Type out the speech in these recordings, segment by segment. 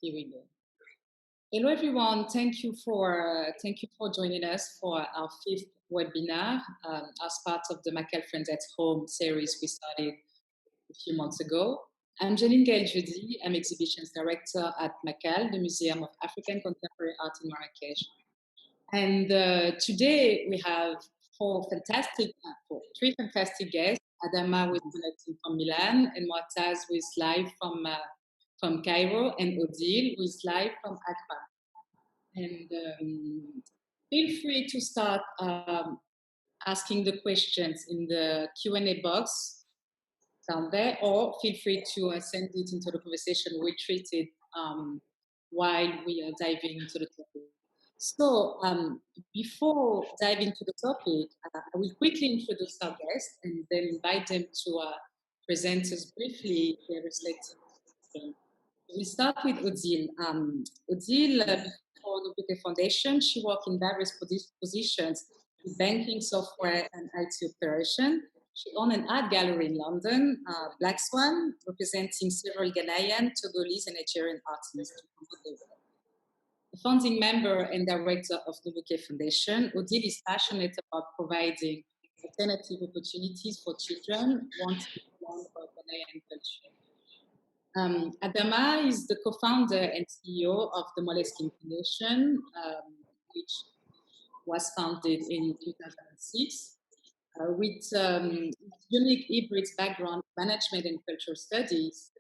Here we go. Hello, everyone. Thank you for joining us for our 5th webinar as part of the MACAAL Friends at Home series we started a few months ago. I'm Janine Gaëlle Dieudji. I'm Exhibitions Director at MACAAL, the Museum of African Contemporary Art in Marrakesh. And today we have three fantastic guests. Adama, who is connecting from Milan, and Moataz, who is live from Cairo, and Odile, who is live from Accra. And feel free to start asking the questions in the Q&A box down there, or feel free to send it into the conversation we treated while we are diving into the topic. So before diving into the topic, I will quickly introduce our guests and then invite them to present us briefly their respective experience. We'll start with Odile. Odile, before Nubuke Foundation, she worked in various positions in banking, software, and IT operation. She owned an art gallery in London, Black Swan, representing several Ghanaian, Togolese, and Nigerian artists. A founding member and director of Nubuke Foundation, Odile is passionate about providing alternative opportunities for children wanting to learn about Ghanaian culture. Adama is the co-founder and CEO of the Moleskine Foundation, which was founded in 2006. With unique hybrid background, management and cultural studies,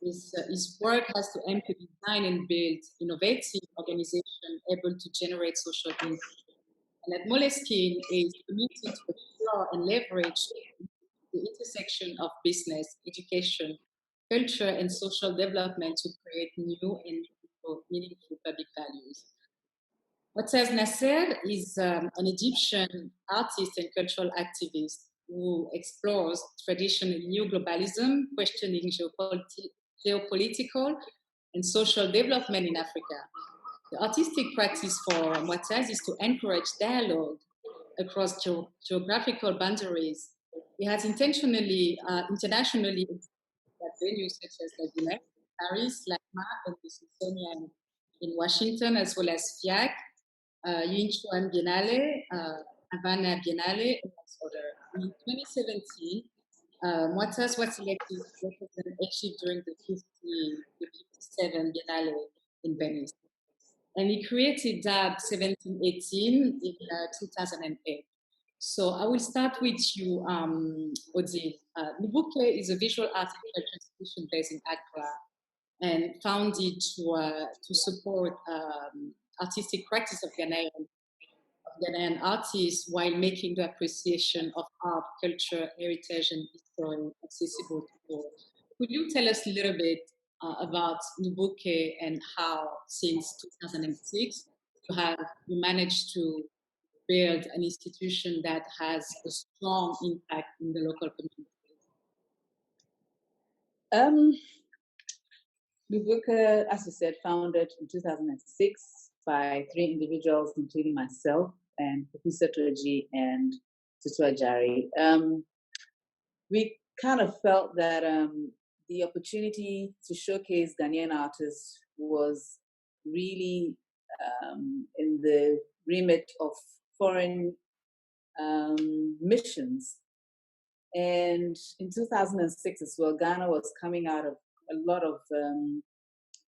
his work has to aim to design and build innovative organizations able to generate social impact. And at Moleskine is committed to explore and leverage the intersection of business, education, culture, and social development to create new and meaningful public values. Moataz Nasr is an Egyptian artist and cultural activist who explores traditional new globalism, questioning geopolitical and social development in Africa. The artistic practice for Moataz is to encourage dialogue across geographical boundaries. He has internationally at venues such as La Villette, Paris, LACMA, and the Smithsonian in Washington, as well as FIAC, Yinchuan Biennale, Havana Biennale, and other. In 2017, Moataz was selected to represent Egypt during the 57 Biennale in Venice. And he created Darb 1718 in 2008. So I will start with you, Odile. Nubuke is a visual art and culture institution based in Accra and founded to support artistic practice of Ghanaian artists while making the appreciation of art, culture, heritage, and history accessible to all. Could you tell us a little bit about Nubuke and how, since 2006, you managed to build an institution that has a strong impact in the local community? Nubuke, as you said, founded in 2006 by 3 individuals, including myself and Professor Toji and Tutu Ajari. We kind of felt that the opportunity to showcase Ghanaian artists was really in the remit of foreign missions. And in 2006 as well, Ghana was coming out of a lot of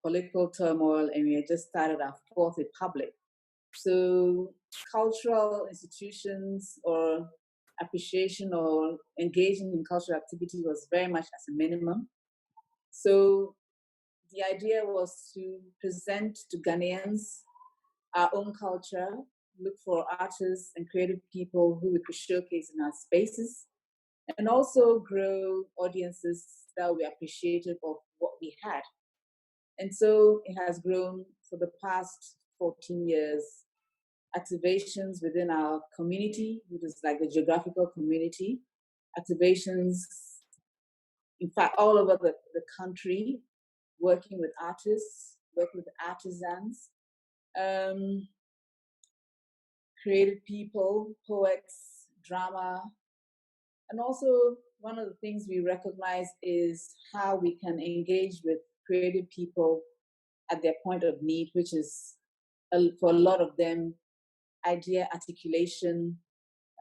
political turmoil, and we had just started our 4th republic. So cultural institutions or appreciation or engaging in cultural activity was very much as a minimum. So the idea was to present to Ghanaians our own culture, look for artists and creative people who we could showcase in our spaces, and also grow audiences that will be appreciative of what we had. And so it has grown for the past 14 years. Activations within our community, which is like the geographical community, activations, in fact, all over the country, working with artists, working with artisans, creative people, poets, drama. And also, one of the things we recognize is how we can engage with creative people at their point of need, which is for a lot of them, idea articulation,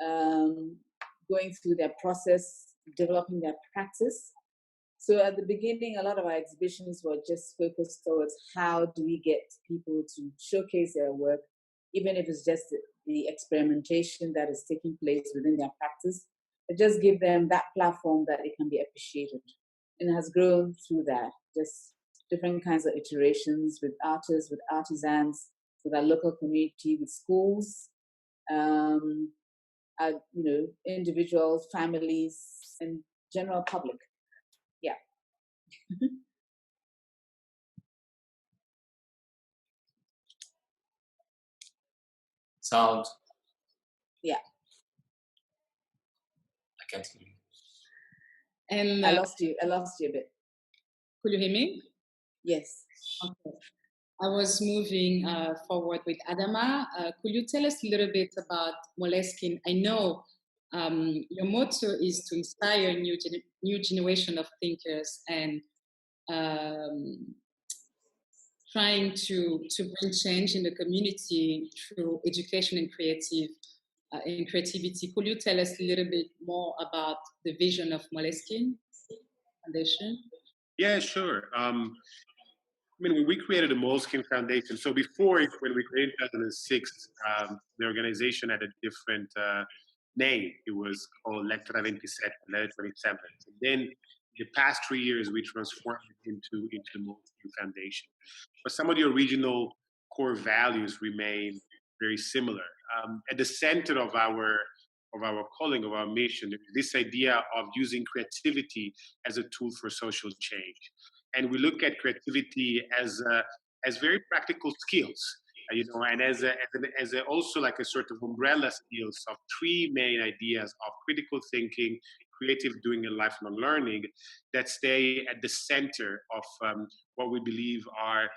going through their process, developing their practice. So at the beginning, a lot of our exhibitions were just focused towards how do we get people to showcase their work, even if it's just the experimentation that is taking place within their practice, but just give them that platform that it can be appreciated. And it has grown through that, just different kinds of iterations with artists, with artisans, with our local community, with schools, individuals, families, and general public. Yeah. Sound? Yeah. I can't hear you. And I lost you a bit. Could you hear me? Yes. Okay. I was moving forward with Adama. Could you tell us a little bit about Moleskine? I know your motto is to inspire a new generation of thinkers and trying to bring change in the community through education and creativity. Could you tell us a little bit more about the vision of Moleskine Foundation? Yeah, sure. When we created the Moleskine Foundation, so before, when we created in 2006, the organization had a different name. It was called Lettera 27, Letter 27. And then the past 3 years, we transformed it into the Moleskine Foundation. But some of the original core values remain very similar. At the center of our calling, of our mission, is this idea of using creativity as a tool for social change. And we look at creativity as very practical skills, and as also like a sort of umbrella skills of three main ideas of critical thinking, creative doing, and lifelong learning that stay at the center of what we believe are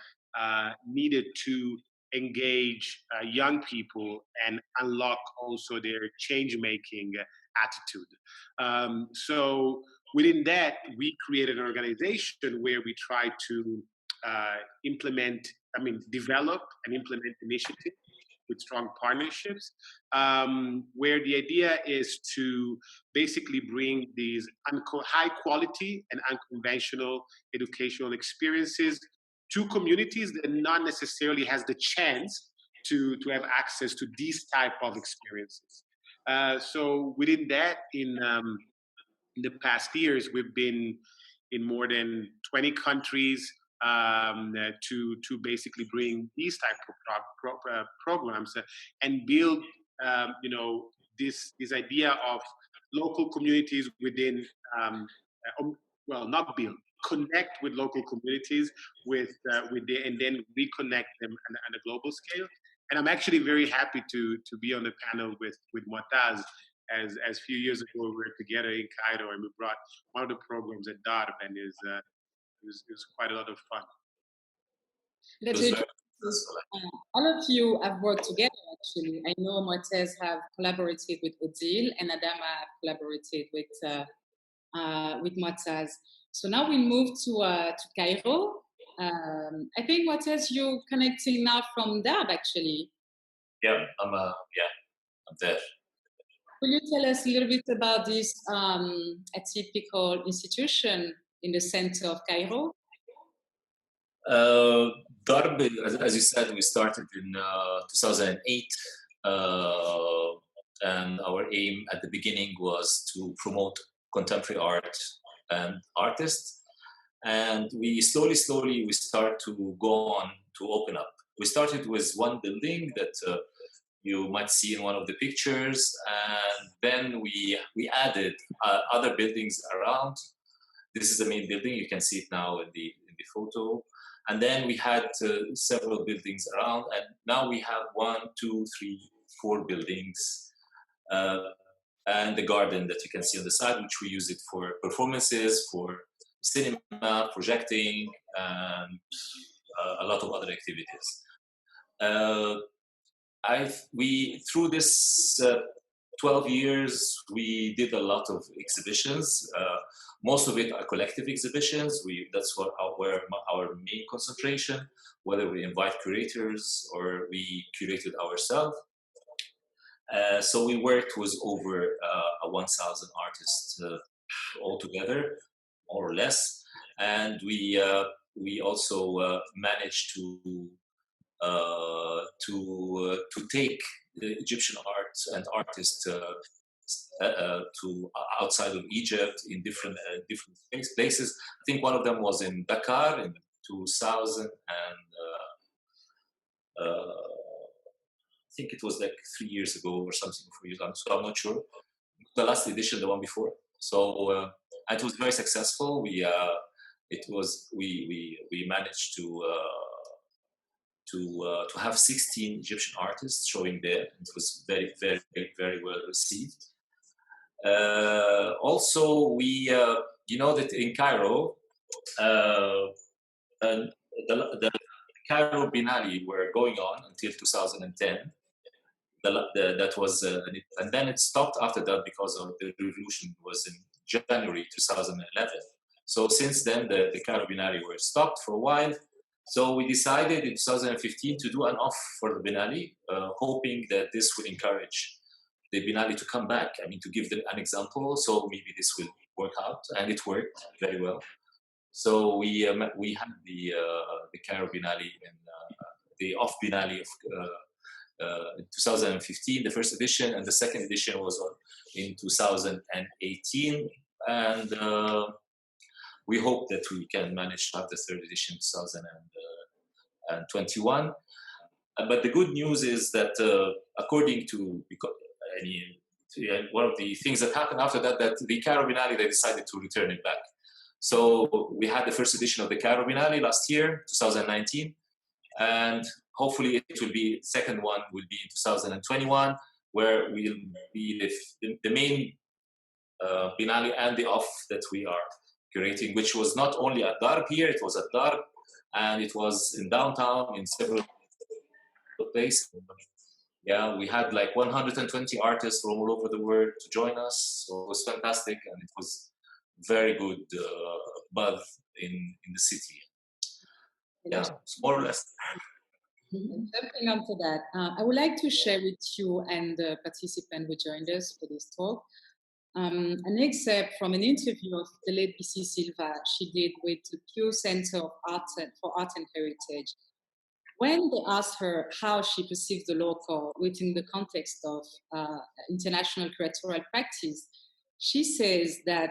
needed to engage young people and unlock also their change-making attitude. So within that, we created an organization where we try to develop and implement initiatives with strong partnerships, where the idea is to basically bring these high quality and unconventional educational experiences to communities that not necessarily has the chance to have access to these type of experiences. So within that, in the past years, we've been in more than 20 countries to basically bring these type of programs and build, this idea of local communities within, connect with local communities and then reconnect them on a global scale. And I'm actually very happy to be on the panel with Moataz. As a few years ago, we were together in Cairo, and we brought one of the programs at Darb, and it was quite a lot of fun. All of you have worked together, actually. I know Moataz have collaborated with Odile, and Adama have collaborated with Moataz. So now we move to Cairo. I think, Moataz, you're connecting now from Darb, actually. Yeah, I'm there. Will you tell us a little bit about this atypical institution in the center of Cairo? Darb, as you said, we started in 2008, and our aim at the beginning was to promote contemporary art and artists. And we slowly we start to go on to open up. We started with one building that you might see in one of the pictures, and then we added other buildings around. This is the main building. You can see it now in the photo. And then we had several buildings around, and now we have 1, 2, 3, 4 buildings, and the garden that you can see on the side, which we use it for performances, for cinema, projecting, and a lot of other activities. Through this 12 years, we did a lot of exhibitions. Most of it are collective exhibitions. That's where our main concentration, whether we invite curators or we curated ourselves. So we worked with over 1,000 artists altogether, more or less, and we also managed to take the Egyptian art and artists to outside of Egypt in different places. I think one of them was in Dakar in 2000 and I think it was like 3 years ago or something, 4 years ago. So I'm not sure. The last edition, the one before. So it was very successful. We managed to have 16 Egyptian artists showing there. It was very, very, very well received. Also, we you know that in Cairo, the Cairo Biennale were going on until 2010. That was, and then it stopped after that because of the revolution was in January 2011. So since then, the Cairo Biennale were stopped for a while. So we decided in 2015 to do an off for the Biennale, hoping that this will encourage the Biennale to come back. I mean, to give them an example. So maybe this will work out, and it worked very well. So we had the Cairo Biennale and the off Biennale of. In 2015, the first edition, and the second edition was in 2018. And we hope that we can manage to have the third edition in 2021. But the good news is that according to one of the things that happened after that, that the Cairo Biennale, they decided to return it back. So we had the first edition of the Cairo Biennale last year, 2019. And hopefully it will be, the second one will be in 2021, where we'll be the main Biennale and the off that we are curating, which was not only at Darb here, it was at Darb, and it was in downtown in several places. Yeah, we had like 120 artists from all over the world to join us, so it was fantastic, and it was very good buzz in the city. Yeah, more or less. Jumping onto that, I would like to share with you and the participant who joined us for this talk an excerpt from an interview of the late B.C. Silva she did with the Pew Center for Art and Heritage. When they asked her how she perceived the local within the context of international curatorial practice, she says that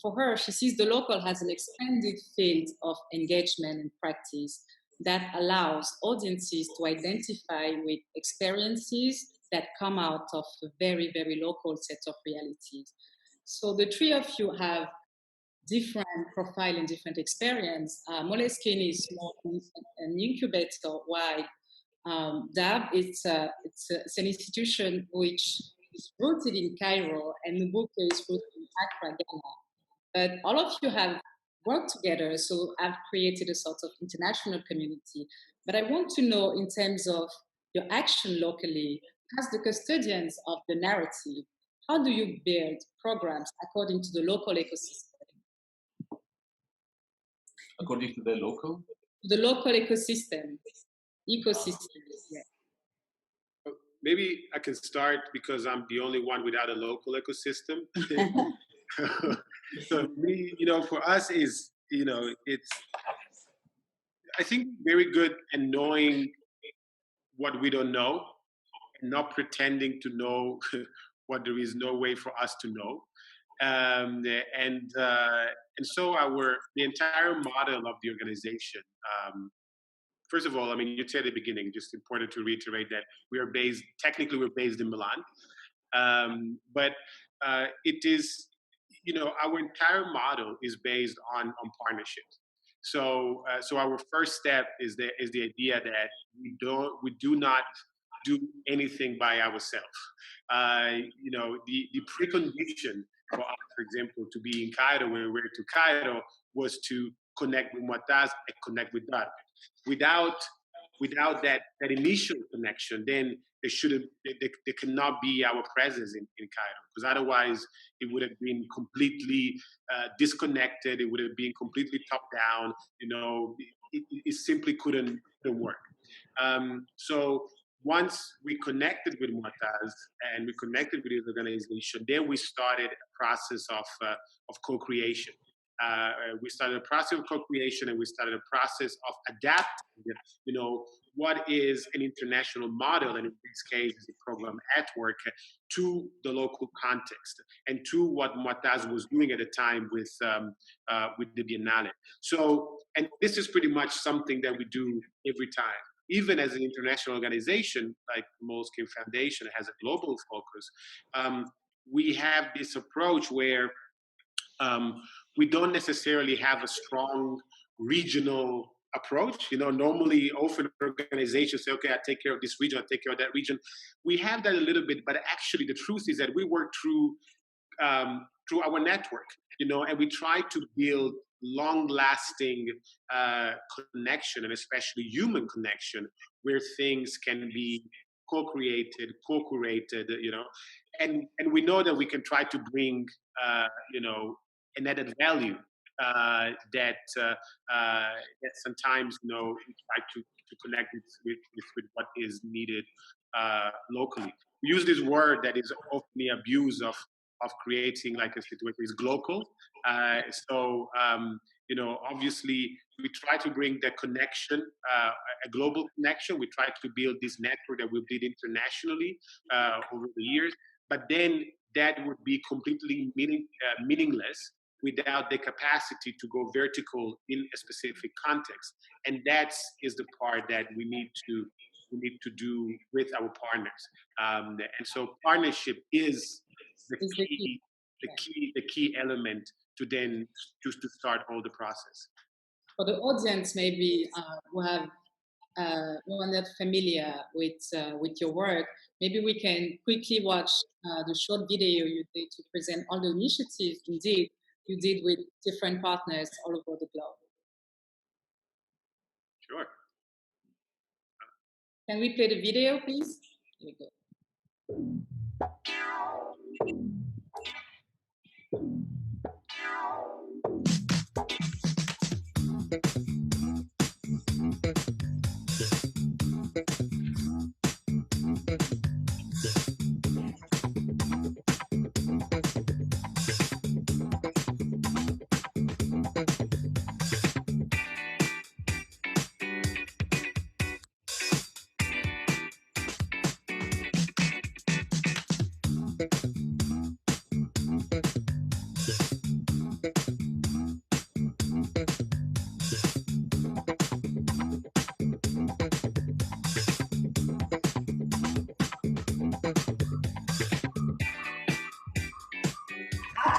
for her, she sees the local as an expanded field of engagement and practice that allows audiences to identify with experiences that come out of a very, very local set of realities. So the three of you have different profile and different experience. Moleskine is more an incubator, while Darb, it's an institution which is rooted in Cairo, and Nubuke is rooted in Accra, Ghana. But all of you have worked together, so I've created a sort of international community. But I want to know, in terms of your action locally, as the custodians of the narrative, how do you build programs according to the local ecosystem? According to the local? The local ecosystem. Yeah. Maybe I can start because I'm the only one without a local ecosystem. So me, for us is, it's, I think, very good in knowing what we don't know and not pretending to know what there is no way for us to know. And so the entire model of the organization, first of all, I mean, you said at the beginning, just important to reiterate that technically we're based in Milan, but it is, our entire model is based on partnerships. So our first step is the idea that we do not do anything by ourselves. The precondition for us, for example, to be in Cairo when we were to Cairo was to connect with Moataz and connect with Darb. without that initial connection, then there cannot be our presence in Cairo, because otherwise it would have been completely disconnected. It would have been completely top down. It simply couldn't work. So once we connected with Moataz and we connected with his organization, then we started a process of co-creation. We started a process of co-creation, and we started a process of adapting, what is an international model, and in this case, the program at work, to the local context and to what Moataz was doing at the time with the Biennale. So, and this is pretty much something that we do every time. Even as an international organization like Moleskine Foundation has a global focus, we have this approach where we don't necessarily have a strong regional approach. Normally often organizations say, okay, I take care of this region, I take care of that region. We have that a little bit, but actually the truth is that we work through our network, and we try to build long-lasting connection, and especially human connection, where things can be co-created, co-curated, and we know that we can try to bring, an added value that sometimes, we try to connect with what is needed locally. We use this word that is often abused of creating like a situation is global. Obviously we try to bring the connection, a global connection. We try to build this network that we build internationally over the years, but then that would be completely meaningless without the capacity to go vertical in a specific context. And that is the part that we need to do with our partners. And so partnership is the key element to then just to start all the process. For the audience, maybe who are not familiar with your work, maybe we can quickly watch the short video you did to present all the initiatives you did with different partners all over the globe. Sure. Can we play the video, please? Here we go.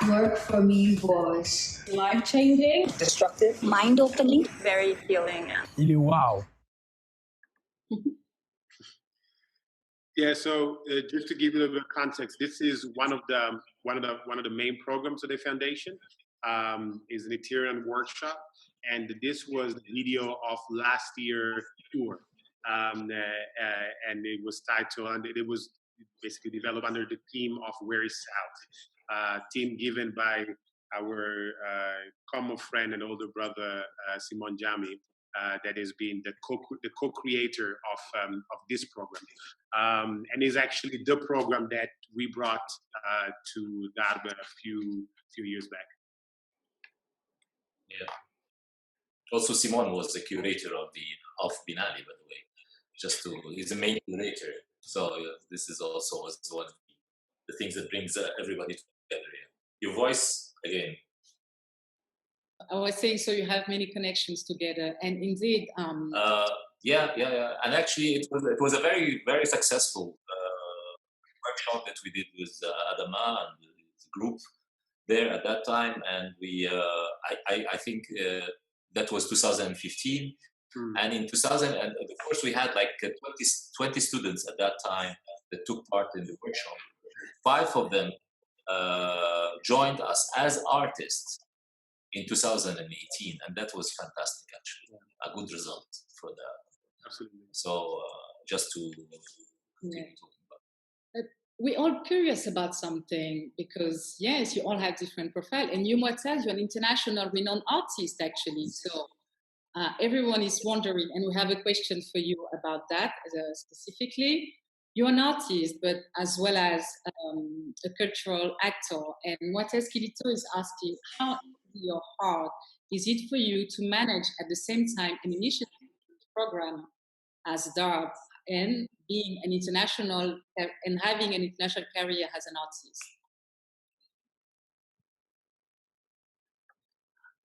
Work for me was life-changing, destructive, mind-opening, very healing. Wow. Yeah. So just to give you a little bit of context, this is one of the main programs of the foundation. Is an Ethereum workshop, and this was the video of last year's tour, and it was titled, and it was basically developed under the theme of Where is South? Team given by our common friend and older brother Simon Jami, that has been the co-creator of this program, and is actually the program that we brought to Darb a few years back. Yeah. Also, Simon was the curator of Biennale, by the way. He's the main curator. So this is also one of the things that brings everybody together. Your voice again. I was saying, so you have many connections together, and indeed. Yeah. And actually, it was a very, very successful workshop that we did with Adama and the group there at that time, and we I think that was 2015, and in 2000, and of course we had like 20 students at that time that took part in the workshop. 5 of them joined us as artists in 2018, and that was fantastic, actually. A good result for Absolutely. So just to Yeah. We're all curious about something because, yes, you all have different profiles. And you, Moataz, you're an international renowned artist, actually. So everyone is wondering, and we have a question for you about that specifically. You're an artist, but as well as a cultural actor. And Moataz Kilito is asking, how is your heart is it for you to manage at the same time an initiative program as Darb and being an international and having an international career as an artist?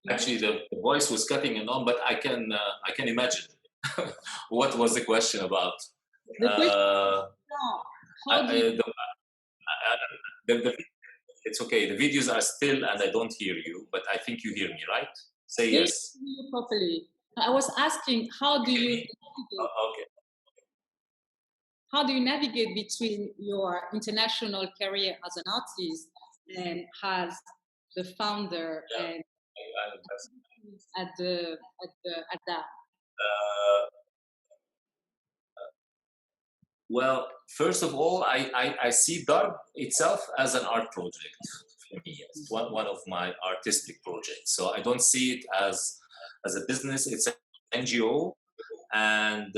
Actually, the voice was cutting and on, but I can imagine what was the question about. The question, it's okay. The videos are still, and I don't hear you, but I think you hear me, right? Say yes. Hear you properly. I was asking, how do you how do you navigate between your international career as an artist and as the founder and at that? Well, first of all, I see Darb itself as an art project for me. It's one of my artistic projects. So I don't see it as a business. It's an NGO, and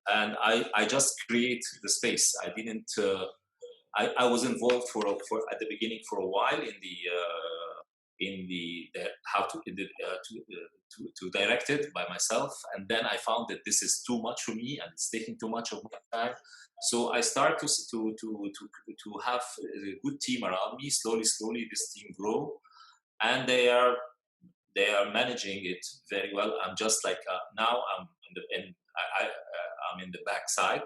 I just create the space. I didn't. I was involved for at the beginning for a while in the how to to direct it by myself, and then I found that this is too much for me and it's taking too much of my time. So I start to have a good team around me. Slowly, this team grow, and they are managing it very well. I'm just like now I'm I'm in the backside,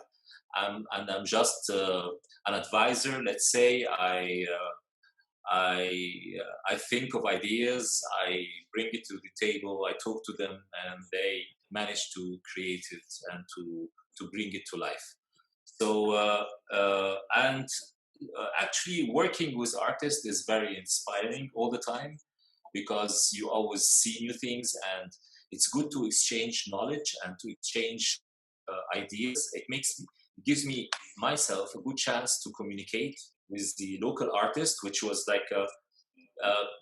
and I'm just an advisor. Let's say I think of ideas, I bring it to the table, I talk to them, and they manage to create it and to bring it to life. So actually working with artists is very inspiring all the time, because you always see new things, and it's good to exchange knowledge and to exchange ideas. It gives me myself a good chance to communicate with the local artist, which was like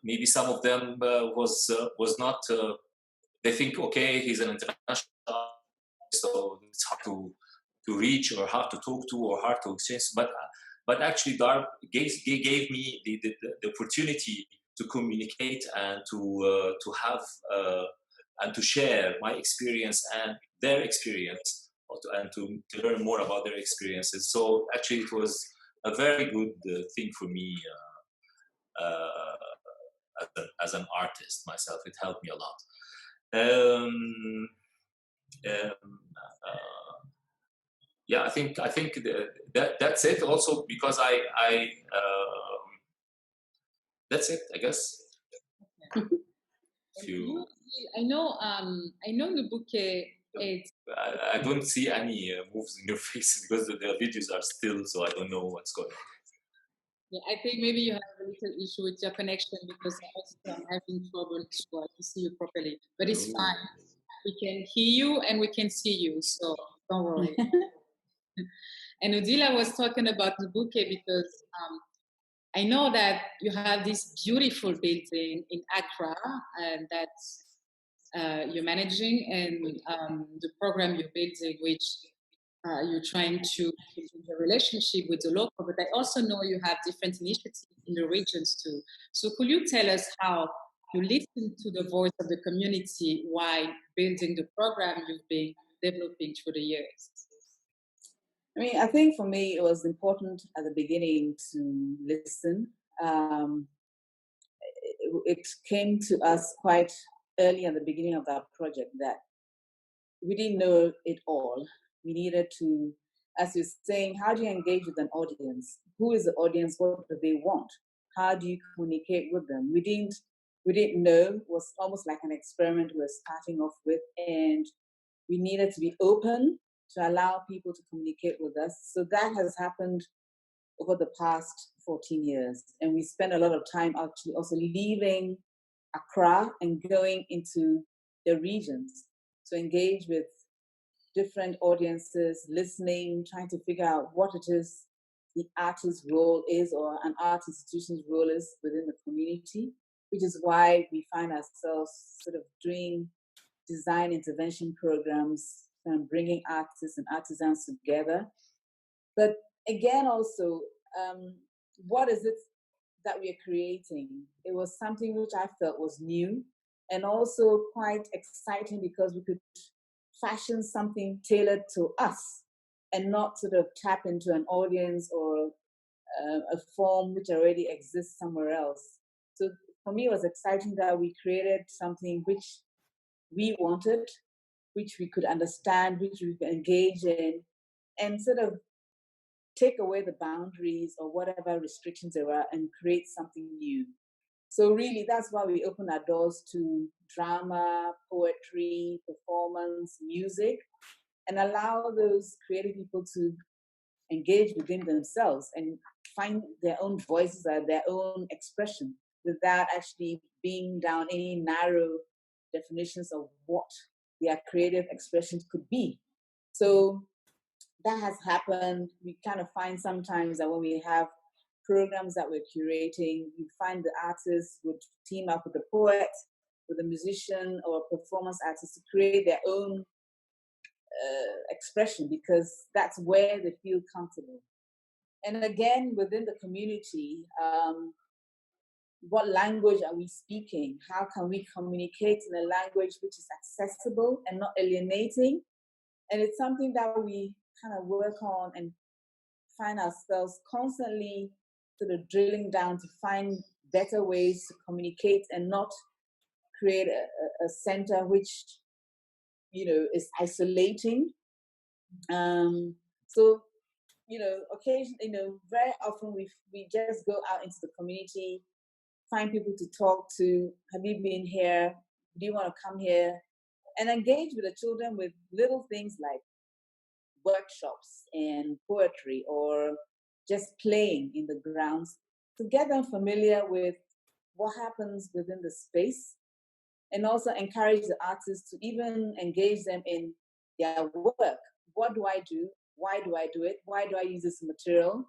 maybe some of them was not. They think, okay, he's an international artist, so it's hard to reach or hard to talk to or hard to exchange. But actually, Darb gave me the opportunity to communicate and to have and to share my experience and their experience, and to learn more about their experiences. So actually, it was a very good thing for me as an artist myself. It helped me a lot. Yeah, I think that's it. Also, because that's it, I guess. I know Nubuke. I don't see any moves in your face because the videos are still, so I don't know what's going on. Yeah, I think maybe you have a little issue with your connection, because I'm having trouble to see you properly. But it's fine. We can hear you and we can see you, so don't worry. And Odile was talking about Nubuke because I know that you have this beautiful building in Accra, and that's you're managing, and the program you're building, which you're trying to build a relationship with the local, but I also know you have different initiatives in the regions too. So could you tell us how you listen to the voice of the community while building the program you've been developing through the years? I mean, I think for me, it was important at the beginning to listen. It came to us quite early at the beginning of that project that we didn't know it all. We needed to, as you're saying, how do you engage with an audience? Who is the audience? What do they want? How do you communicate with them? We didn't know. It was almost like an experiment we were starting off with, and we needed to be open to allow people to communicate with us. So that has happened over the past 14 years. And we spend a lot of time actually also leaving Accra and going into the regions to engage with different audiences, listening, trying to figure out what it is the artist's role is, or an art institution's role is within the community, which is why we find ourselves sort of doing design intervention programs and bringing artists and artisans together. But again, also, what is it that we are creating? It was something which I felt was new and also quite exciting because we could fashion something tailored to us and not sort of tap into an audience or a form which already exists somewhere else. So for me, it was exciting that we created something which we wanted, which we could understand, which we could engage in, and sort of take away the boundaries or whatever restrictions there are and create something new. So really, that's why we open our doors to drama, poetry, performance, music, and allow those creative people to engage within themselves and find their own voices or their own expression without actually being down any narrow definitions of what their creative expressions could be. So that has happened. We kind of find sometimes that when we have programs that we're curating, you find the artists would team up with the poet, with a musician or a performance artist to create their own expression, because that's where they feel comfortable. And again, within the community, what language are we speaking? How can we communicate in a language which is accessible and not alienating? And it's something that we kind of work on and find ourselves constantly sort of drilling down to find better ways to communicate and not create a center which, you know, is isolating. So, you know, occasionally, you know, very often we just go out into the community, find people to talk to. Have you been here? Do you want to come here? And engage with the children with little things like workshops and poetry or just playing in the grounds to get them familiar with what happens within the space, and also encourage the artists to even engage them in their work. What do I do? Why do I do it? Why do I use this material?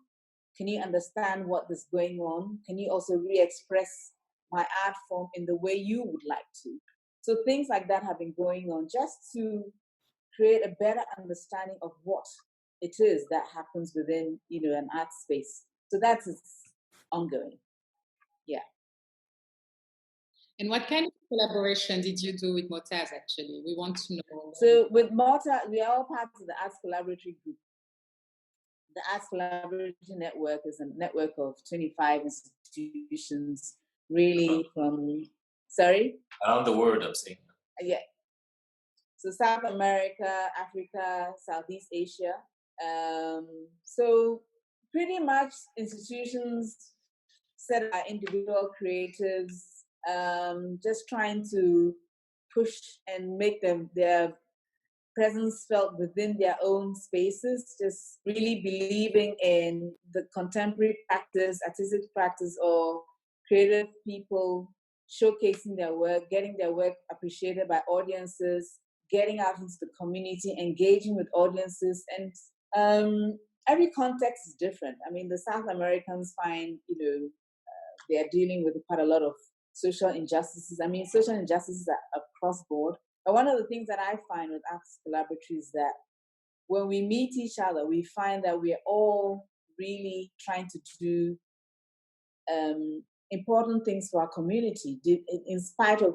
Can you understand what is going on? Can you also re-express my art form in the way you would like to? So things like that have been going on just to create a better understanding of what it is that happens within, you know, an art space. So that's ongoing. Yeah. And what kind of collaboration did you do with Moataz, actually? We want to know. So with Moataz, we are all part of the Arts Collaboratory Group. The Arts Collaboration Network is a network of 25 institutions, really from, sorry? Around the world, I'm saying. Yeah. So South America, Africa, Southeast Asia. So pretty much institutions set are individual creatives, just trying to push and make them their presence felt within their own spaces, just really believing in the contemporary practice, artistic practice, or creative people showcasing their work, getting their work appreciated by audiences, getting out into the community, engaging with audiences. And every context is different. I mean, the South Americans find, you know, they are dealing with quite a lot of social injustices. I mean, social injustices are across board. But one of the things that I find with Arts Collaboratory is that when we meet each other, we find that we're all really trying to do important things for our community, in spite of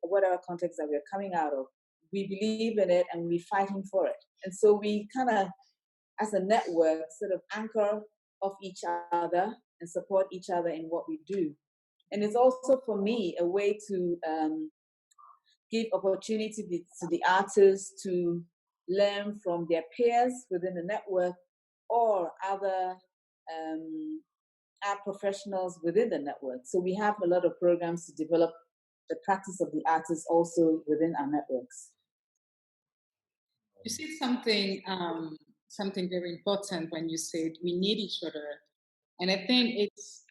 whatever context that we're coming out of. We believe in it and we're fighting for it. And so we kind of, as a network, sort of anchor off each other and support each other in what we do. And it's also, for me, a way to give opportunity to the artists to learn from their peers within the network or other art professionals within the network. So we have a lot of programs to develop the practice of the artists also within our networks. You said something very important when you said we need each other. And I think it's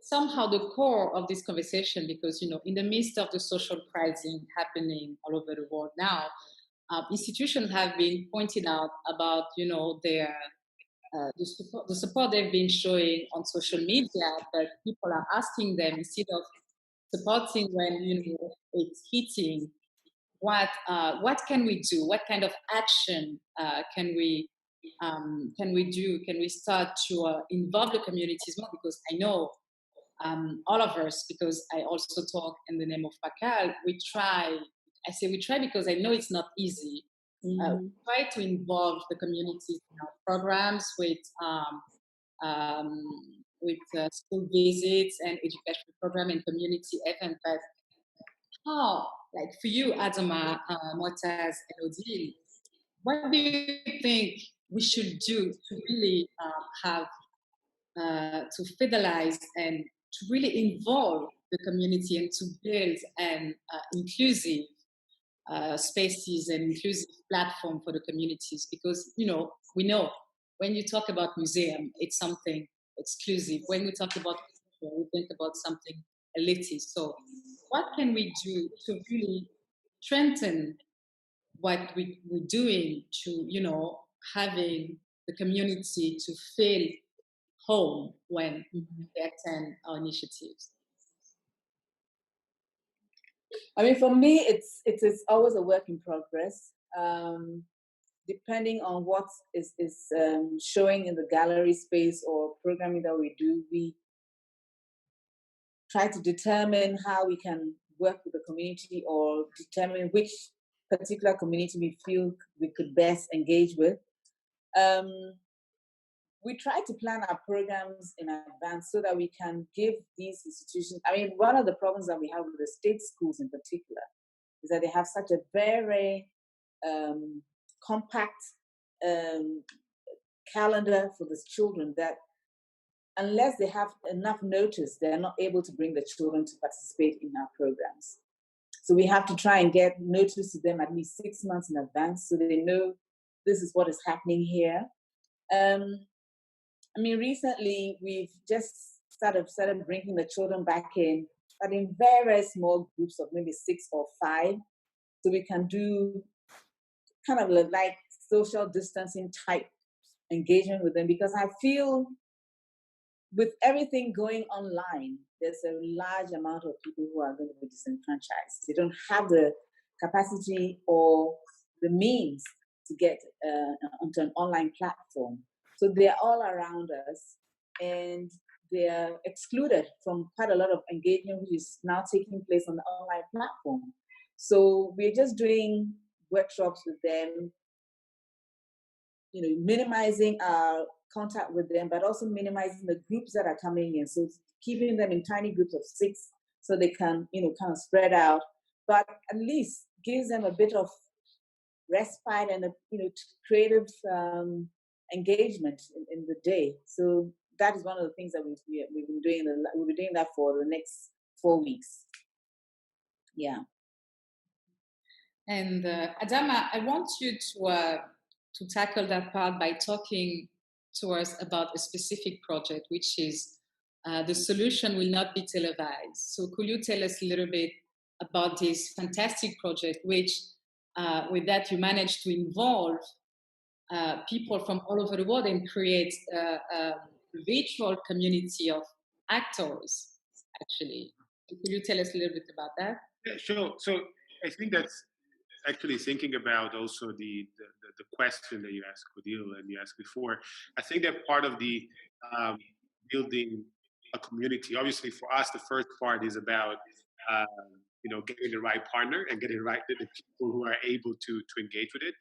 somehow the core of this conversation, because, you know, in the midst of the social crisis happening all over the world now, institutions have been pointing out about, their the support they've been showing on social media, but people are asking them, instead of supporting when it's hitting, what can we do? What kind of action can we do? Can we start to involve the communities more? Because I know all of us, because I also talk in the name of MACAAL, we try. I say we try because I know it's not easy. We try to involve the communities in our programs with school visits and education program and community events. But how, like for you, Adama, Moataz, and Odile, what do you think we should do to really to fidelize and to really involve the community and to build an inclusive spaces and inclusive platform for the communities? Because we know when you talk about museum, it's something exclusive. When we talk about culture, we think about something elitist. So what can we do to really strengthen what we're doing to having the community to feel home when they attend our initiatives? I mean, for me, it's always a work in progress. Depending on what is showing in the gallery space or programming that we do, we try to determine how we can work with the community or determine which particular community we feel we could best engage with. We try to plan our programs in advance so that we can give these institutions. I mean, one of the problems that we have with the state schools in particular is that they have such a very compact calendar for the children that unless they have enough notice, they're not able to bring the children to participate in our programs. So we have to try and get notice to them at least 6 months in advance so they know this is what is happening here. I mean, recently we've just started bringing the children back in, but in very small groups of maybe 6 or 5, so we can do kind of like social distancing type engagement with them, because I feel with everything going online, there's a large amount of people who are going to be disenfranchised. They don't have the capacity or the means to get onto an online platform. So they're all around us, and they're excluded from quite a lot of engagement which is now taking place on the online platform. So we're just doing workshops with them, minimizing our contact with them, but also minimizing the groups that are coming in. So keeping them in tiny groups of 6 so they can, kind of spread out, but at least gives them a bit of respite and creative engagement in the day. So that is one of the things that we've been doing. We'll be doing that for the next 4 weeks. Yeah. And Adama, I want you to tackle that part by talking to us about a specific project, which is the solution will not be televised. So could you tell us a little bit about this fantastic project, which with that you managed to involve people from all over the world and create a virtual community of actors, actually. Could you tell us a little bit about that? Yeah, sure. So I think that's actually thinking about also the question that you asked, Odile, and you asked before. I think that part of the building a community, obviously for us, the first part is about getting the right partner and getting the people who are able to engage with it.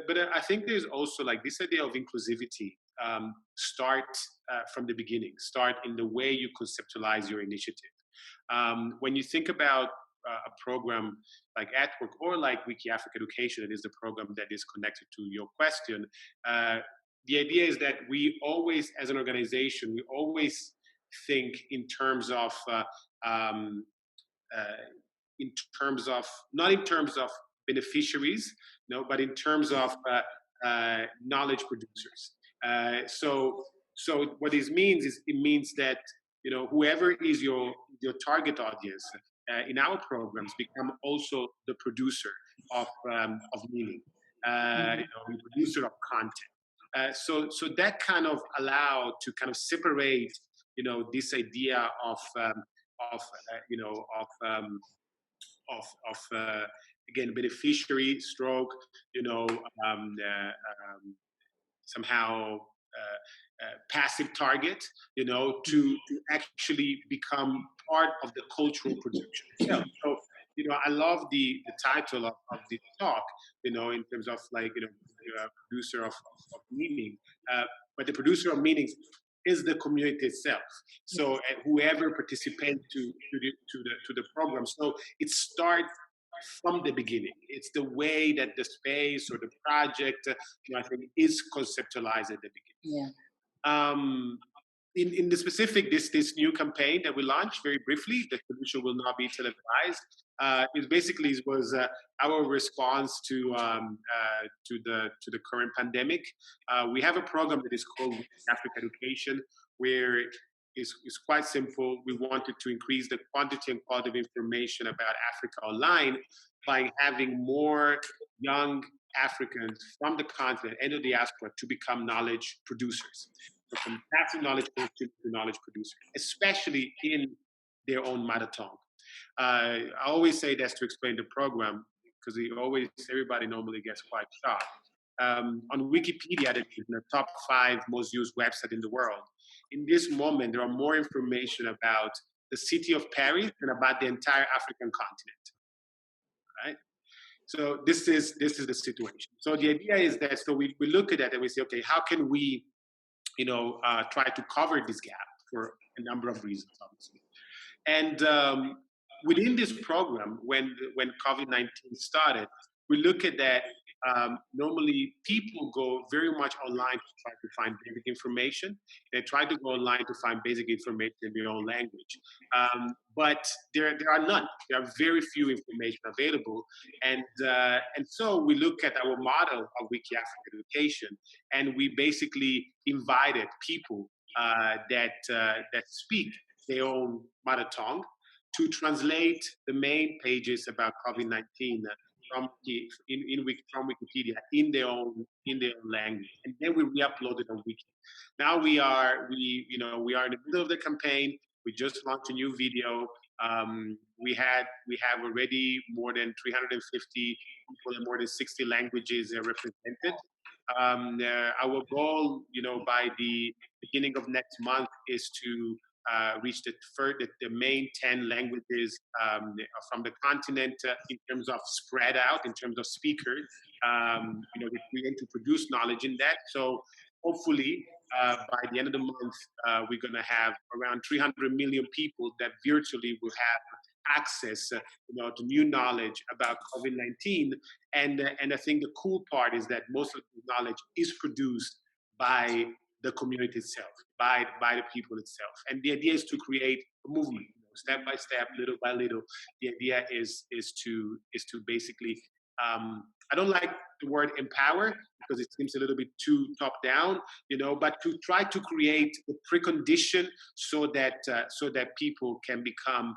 But I think there's also like this idea of inclusivity. Start from the beginning. Start in the way you conceptualize your initiative. When you think about a program like At-Work or like Wiki Africa Education, it is the program that is connected to your question. The idea is that we always, as an organization, we always think in terms of not in terms of beneficiaries, no, but in terms of knowledge producers. So what this means is it means that whoever is your target audience in our programs become also the producer of meaning, we're producer of content. So that kind of allowed to kind of separate, this idea of again, beneficiary stroke, somehow passive target, to actually become part of the cultural production itself. So, I love the title of this talk, in terms of producer of meaning. But the producer of meaning is the community itself. So whoever participates to the program. So it starts from the beginning. It's the way that the space or the project, I think, is conceptualized at the beginning. Yeah. In the specific, this new campaign that we launched very briefly, the solution will not be televised. It was our response to the current pandemic. We have a program that is called Africa Education, where it's quite simple. We wanted to increase the quantity and quality of information about Africa online by having more young Africans from the continent and the diaspora to become knowledge producers. So from passive knowledge to knowledge producers, especially in their own mother tongue. I always say that's to explain the program, because everybody normally gets quite shocked. On Wikipedia, that is the top 5 most used website in the world. In this moment, there are more information about the city of Paris than about the entire African continent. Right? So this is the situation. So the idea is that we look at that and we say, okay, how can we, try to cover this gap for a number of reasons, obviously. And within this program, when COVID-19 started, we look at that. Normally, people go very much online to try to find basic information. They try to go online to find basic information in their own language. But there are none. There are very few information available. And so we look at our model of Wiki Africa Education, and we basically invited people that speak their own mother tongue to translate the main pages about COVID-19 from Wikipedia in their own language, and then we re-upload it on Wiki. Now we are in the middle of the campaign. We just launched a new video. We have already more than 350 people in more than 60 languages represented. Our goal, by the beginning of next month, is to reach the main 10 languages from the continent in terms of spread out, in terms of speakers. We aim to produce knowledge in that. So hopefully, by the end of the month, we're going to have around 300 million people that virtually will have access to new knowledge about COVID-19. And I think the cool part is that most of the knowledge is produced by the community itself, by the people itself. And the idea is to create a movement, step by step, little by little. The idea is to basically, I don't like the word empower because it seems a little bit too top down, but to try to create the precondition so that people can become,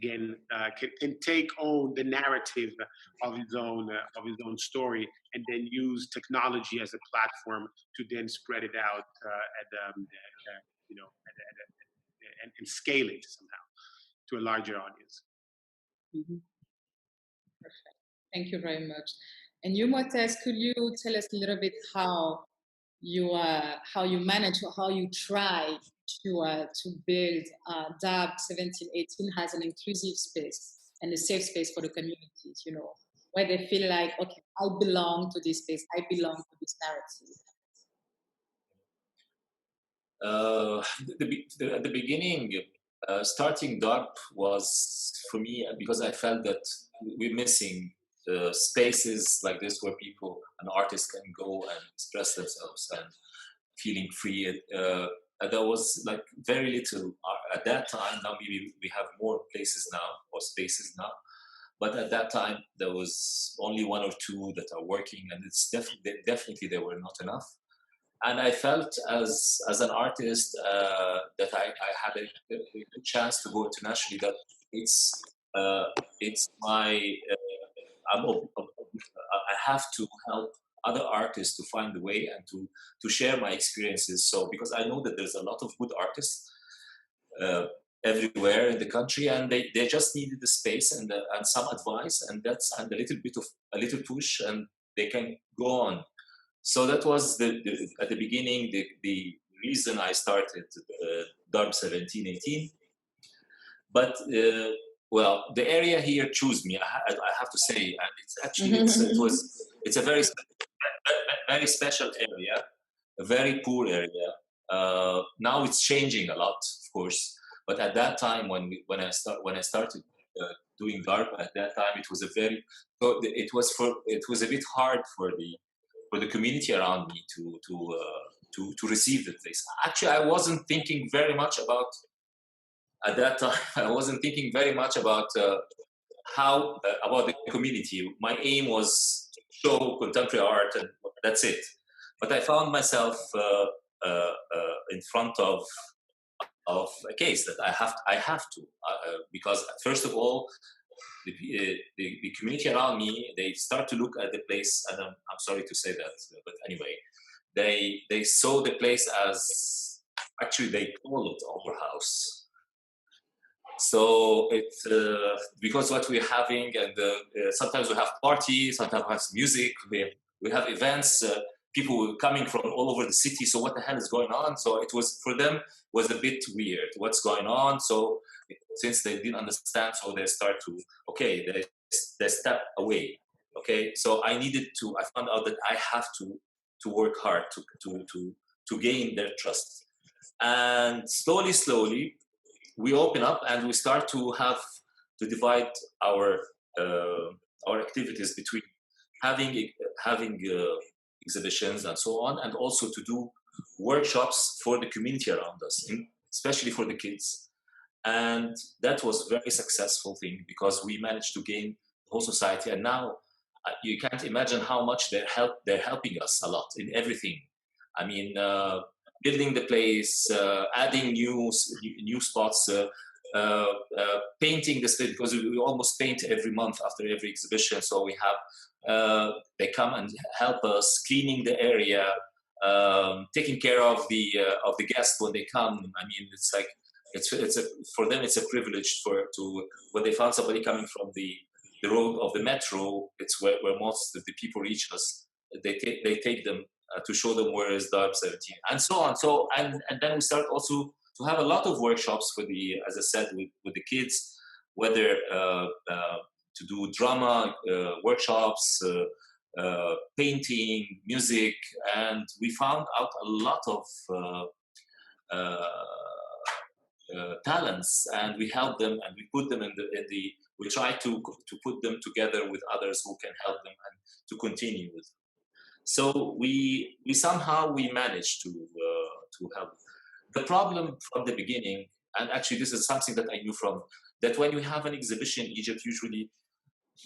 can take on the narrative of his own story, and then use technology as a platform to then spread it out and scale it somehow to a larger audience. Mm-hmm. Perfect. Thank you very much. And you, Moataz, could you tell us a little bit how you manage, or how you try to build Darb 1718 as an inclusive space and a safe space for the communities, where they feel like, okay, I belong to this space, I belong to this narrative. At the beginning, starting Darb was, for me, because I felt that we're missing spaces like this where people and artists can go and express themselves and feeling free. There was like very little at that time. Now maybe we have more places now, or spaces now, but at that time there was only 1 or 2 that are working, and it's definitely they were not enough. And I felt as an artist that I had a chance to go internationally, that it's it's my I have to help other artists to find the way and to share my experiences. So because I know that there's a lot of good artists everywhere in the country, and they just needed the space and some advice, and a little push, and they can go on. So that was at the beginning the reason I started Darb 1718. But well, the area here chose me. I have to say, and it's actually it's a very special area, a very poor area. Now it's changing a lot, of course. But at that time, when I started doing Darb, at that time it was it was a bit hard for the community around me to receive the place. Actually, I wasn't thinking very much about. At that time, I wasn't thinking very much about how about the community. My aim was to show contemporary art, and that's it. But I found myself in front of a case that I have to because first of all, the community around me, they start to look at the place, and I'm sorry to say that, but anyway, they saw the place as actually they call it our house. So it's because what we're having, and sometimes we have parties, sometimes we have music, we have events, people coming from all over the city. So what the hell is going on? So it was, for them, was a bit weird. What's going on? So since they didn't understand, so they start to, okay, they step away. Okay, so I found out that I have to work hard to gain their trust. And slowly, we open up and we start to divide our activities between having exhibitions and so on, and also to do workshops for the community around us, especially for the kids. And that was a very successful thing because we managed to gain the whole society. And now you can't imagine how much they're helping us a lot in everything. I mean, building the place, adding new spots, painting the space, because we almost paint every month after every exhibition. So we have they come and help us cleaning the area, taking care of the guests when they come. I mean, it's like for them it's a privilege when they found somebody coming from the road of the metro. It's where most of the people reach us. They take them. To show them where is Darb 17 and so on. So and then we start also to have a lot of workshops for as I said, with the kids, whether to do drama workshops, painting, music, and we found out a lot of talents, and we help them and we put them in the we try to put them together with others who can help them and to continue with. So we somehow managed to help. The problem from the beginning, and actually this is something that I knew from, that when you have an exhibition in Egypt, usually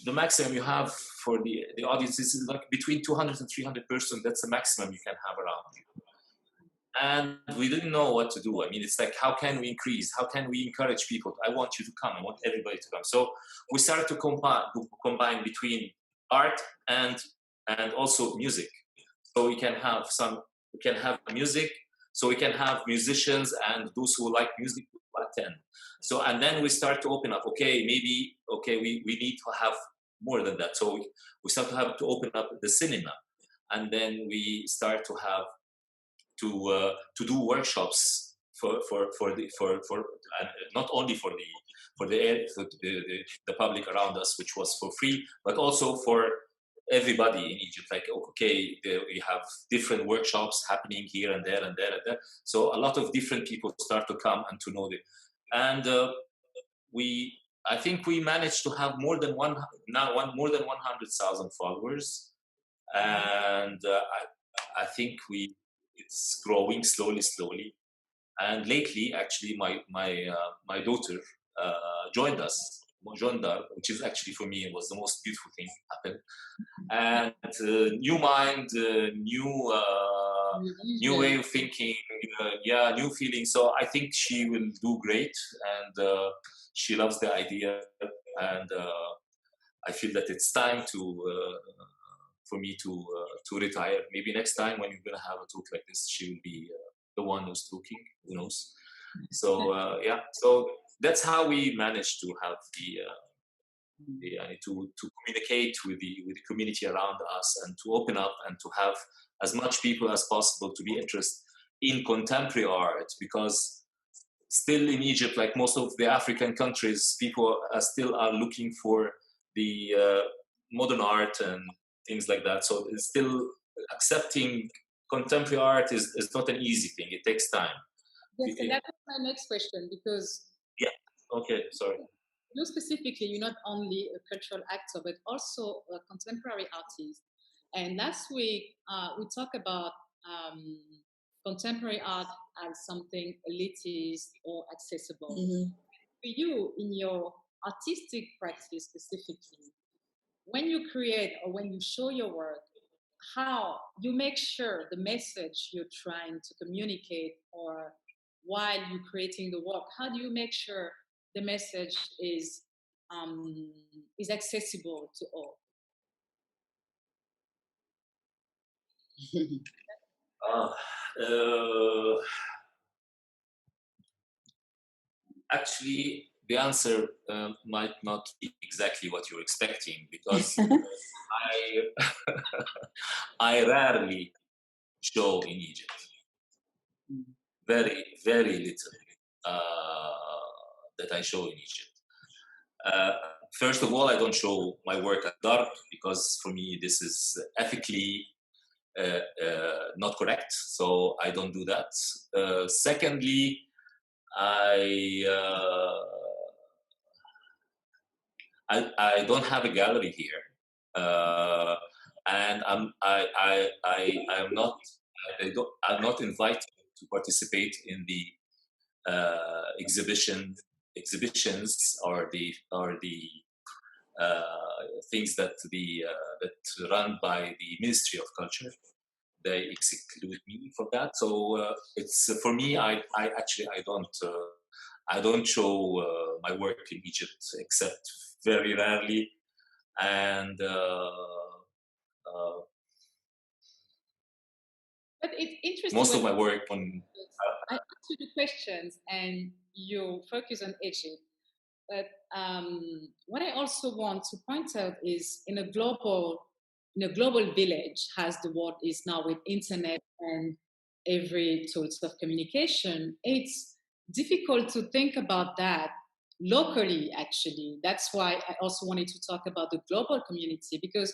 the maximum you have for the audience is like between 200 and 300 persons. That's the maximum you can have around you. And we didn't know what to do. I mean, it's like, how can we increase? How can we encourage people? I want you to come. I want everybody to come. So we started to combine between art and also music. So we can have music, so we can have musicians, and those who like music will attend. So, and then we start to open up, we need to have more than that. So we start to open up the cinema, and then we start to have to do workshops for not only for the public around us, which was for free, but also for everybody in Egypt. Like, we have different workshops happening here and there and there and there. So a lot of different people start to come and to know it. And I think we managed to have more than 100,000 followers, and I think it's growing slowly. And lately, actually, my daughter joined Darb, which is actually, for me, was the most beautiful thing happened. And new mind, new way of thinking, new feeling. So I think she will do great, and she loves the idea. and I feel that it's time for me to retire. Maybe next time when you're gonna have a talk like this, she will be the one who's talking. Who knows? So yeah, so that's how we managed to have to communicate with the community around us, and to open up and to have as much people as possible to be interested in contemporary art, because still in Egypt, like most of the African countries, people are looking for the modern art and things like that. So it's still accepting contemporary art is not an easy thing. It takes time. Yes, and that was my next question, because okay, sorry. You specifically, you're not only a cultural actor, but also a contemporary artist. And last week, we talked about contemporary art as something elitist or accessible. Mm-hmm. For you, in your artistic practice specifically, when you create or when you show your work, how you make sure the message you're trying to communicate, or while you're creating the work, how do you make sure the message is accessible to all? Actually, the answer might not be exactly what you're expecting, because I rarely show in Egypt. Very, very little that I show in Egypt. First of all, I don't show my work at Darb, because for me this is ethically not correct, so I don't do that. Secondly, I don't have a gallery here, and I'm not invited to participate in the exhibitions or the things that that run by the Ministry of Culture. They exclude me from that. So it's for me. I don't show my work in Egypt except very rarely, and but it's interesting. Most of my work on. I asked you the questions, and you focus on Egypt. But what I also want to point out is, in a global village, as the world is now with internet and every tools of communication, it's difficult to think about that locally. Actually, that's why I also wanted to talk about the global community, because,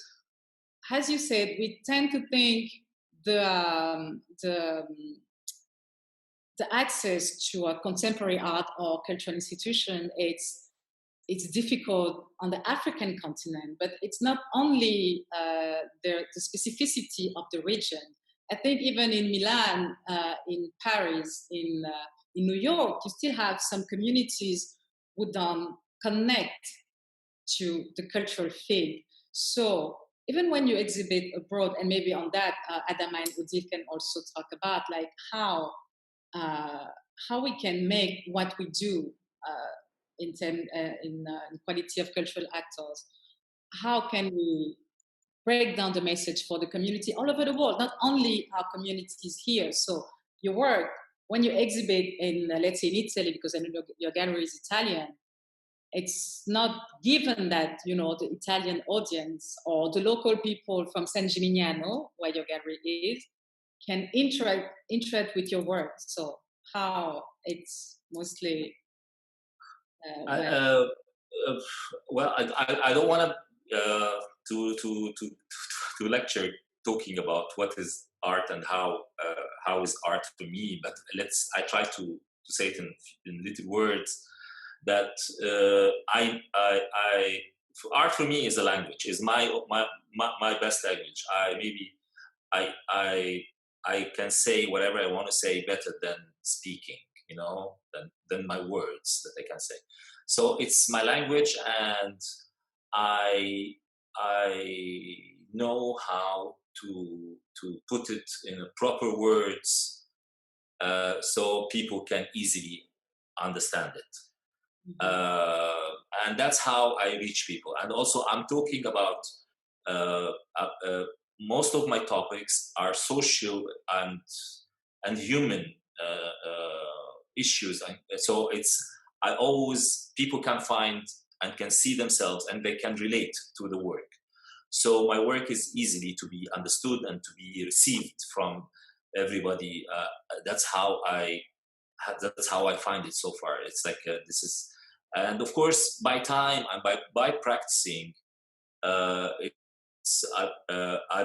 as you said, we tend to think the access to a contemporary art or cultural institution, it's difficult on the African continent, but it's not only the specificity of the region. I think even in Milan, in Paris, in New York, you still have some communities who don't connect to the cultural field. So even when you exhibit abroad, and maybe on that, Adama and Odile can also talk about, like, how we can make what we do in quality of cultural actors. How can we break down the message for the community all over the world, not only our communities here? So your work, when you exhibit in, let's say, in Italy, because I know your gallery is Italian, it's not given that, the Italian audience or the local people from San Gimignano, where your gallery is, can interact with your work. So how it's mostly well, I don't want to lecture talking about what is art and how is art to me, but I try to say it in little words, that art for me is a language, is my best language. I can say whatever I want to say better than speaking, than my words that I can say. So it's my language, and I know how to put it in proper words, so people can easily understand it. and that's how I reach people. And also, I'm talking about most of my topics are social and human issues, and so people can find and can see themselves, and they can relate to the work. So my work is easily to be understood and to be received from everybody. That's how I find it so far. It's like this is, and of course, by time and by practicing, I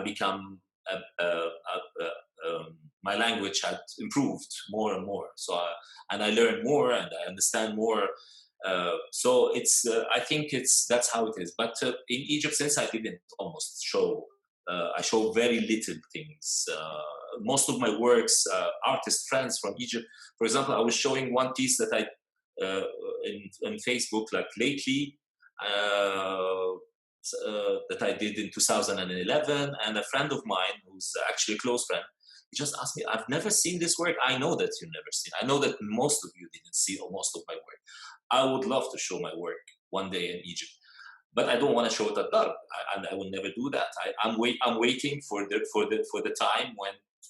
become my language had improved more and more. So and I learn more and I understand more. So it's I think that's how it is. But in Egypt, since I didn't almost show, I show very little things. Most of my works, artist friends from Egypt, for example, I was showing one piece that I in Facebook like lately. That I did in 2011, and a friend of mine who's actually a close friend, he just asked me, I've never seen this work. I know that you've never seen. I know that most of you didn't see most of my work. I would love to show my work one day in Egypt, but I don't want to show it at Darb, and I will never do that. I'm waiting for the time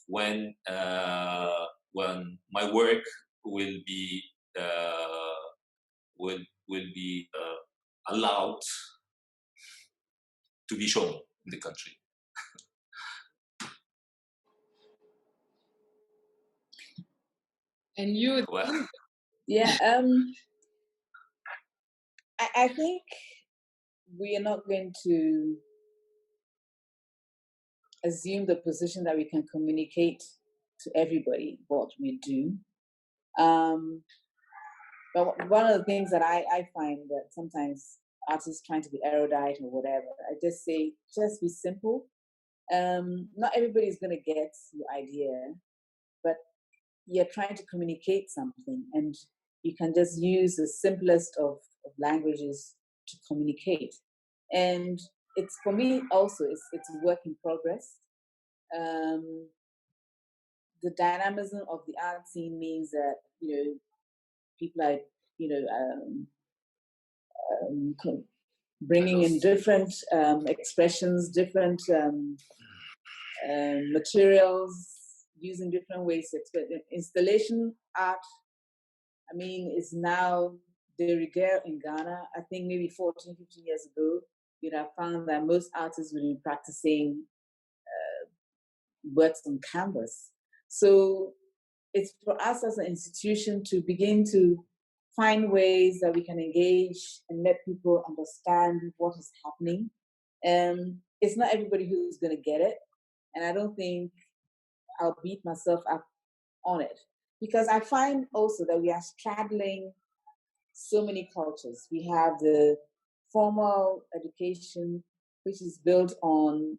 when my work will be allowed to be shown in the country. And you? Well, yeah, I think we are not going to assume the position that we can communicate to everybody what we do. But one of the things that I find that sometimes artists trying to be erudite or whatever, I just say, just be simple. Not everybody's going to get your idea, but you're trying to communicate something, and you can just use the simplest of languages to communicate. And it's, for me also, it's a work in progress. The dynamism of the art scene means that, people are, bringing in different expressions, different materials, using different ways to express. Installation art, I mean, is now de rigueur in Ghana. I think maybe 14, 15 years ago, you'd have found that most artists would be practicing works on canvas. So it's for us as an institution to begin to find ways that we can engage and let people understand what is happening. It's not everybody who's going to get it. And I don't think I'll beat myself up on it. Because I find also that we are straddling so many cultures. We have the formal education, which is built on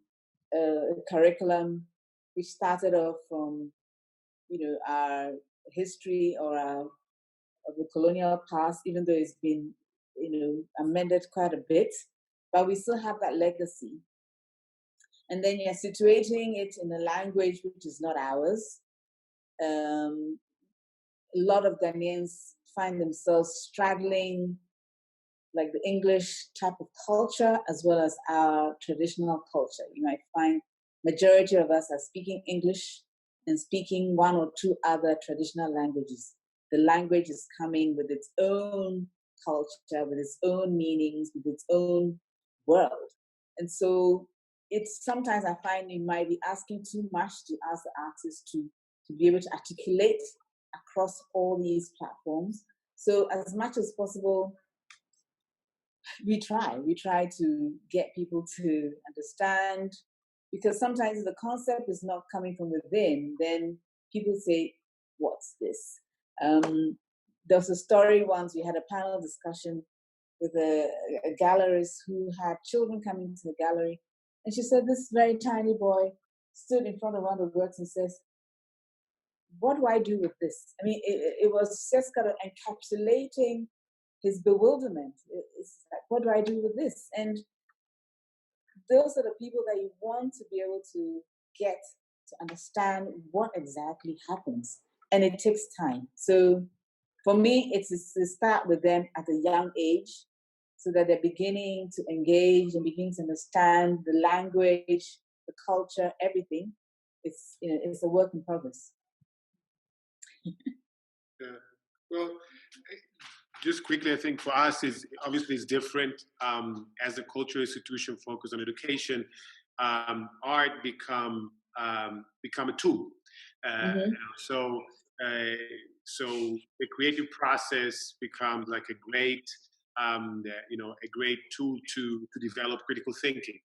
a curriculum which started off from, our history or of the colonial past, even though it's been, amended quite a bit, but we still have that legacy. And then you're situating it in a language which is not ours. A lot of Ghanaians find themselves straddling like the English type of culture as well as our traditional culture. You might find majority of us are speaking English and speaking one or two other traditional languages. The language is coming with its own culture, with its own meanings, with its own world. And so it's sometimes I find you might be asking too much to ask the artist to be able to articulate across all these platforms. So as much as possible, we try to get people to understand, because sometimes the concept is not coming from within, then people say, what's this? There was a story once, we had a panel discussion with a gallerist who had children coming to the gallery. And she said, this very tiny boy stood in front of one of the works and says, what do I do with this? I mean, it was just kind of encapsulating his bewilderment. It's like, what do I do with this? And those are the people that you want to be able to get to understand what exactly happens. And it takes time. So for me, it's to start with them at a young age so that they're beginning to engage and beginning to understand the language, the culture, everything. It's a work in progress. Yeah. Well, just quickly, I think for us is obviously it's different. As a cultural institution focused on education, art become a tool. So the creative process becomes like a great tool to develop critical thinking,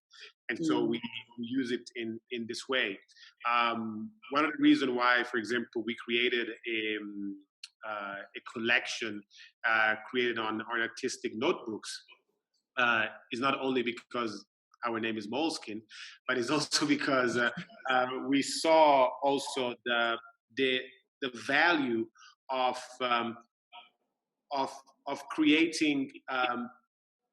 and so we use it in this way. One of the reasons why, for example, we created a collection created on artistic notebooks is not only because our name is Moleskine, but it's also because we saw also the value of creating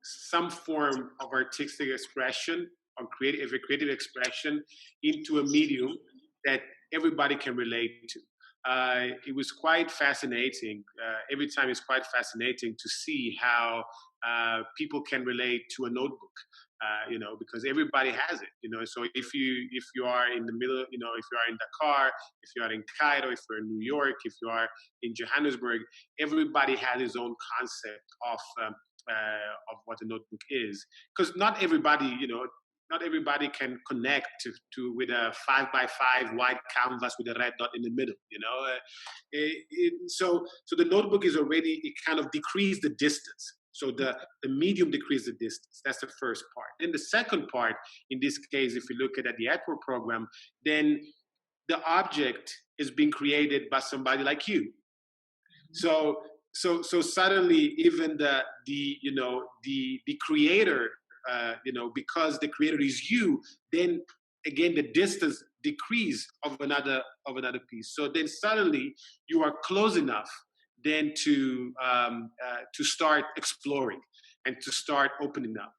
some form of artistic expression, or creative expression, into a medium that everybody can relate to. It was quite fascinating. Every time it's quite fascinating to see how people can relate to a notebook, because everybody has it, So if you are in the middle, if you are in Dakar, if you are in Cairo, if you're in New York, if you are in Johannesburg, everybody has his own concept of what a notebook is, because not everybody can connect to with a 5x5 white canvas with a red dot in the middle. So the notebook is already, it kind of decreased the distance. So the medium decreased the distance. That's the first part. Then the second part, in this case, if you look at the Edward program, then the object is being created by somebody like you. So suddenly, even the creator, because the creator is you, then again the distance decrease of another piece. So then suddenly you are close enough then to start exploring and to start opening up,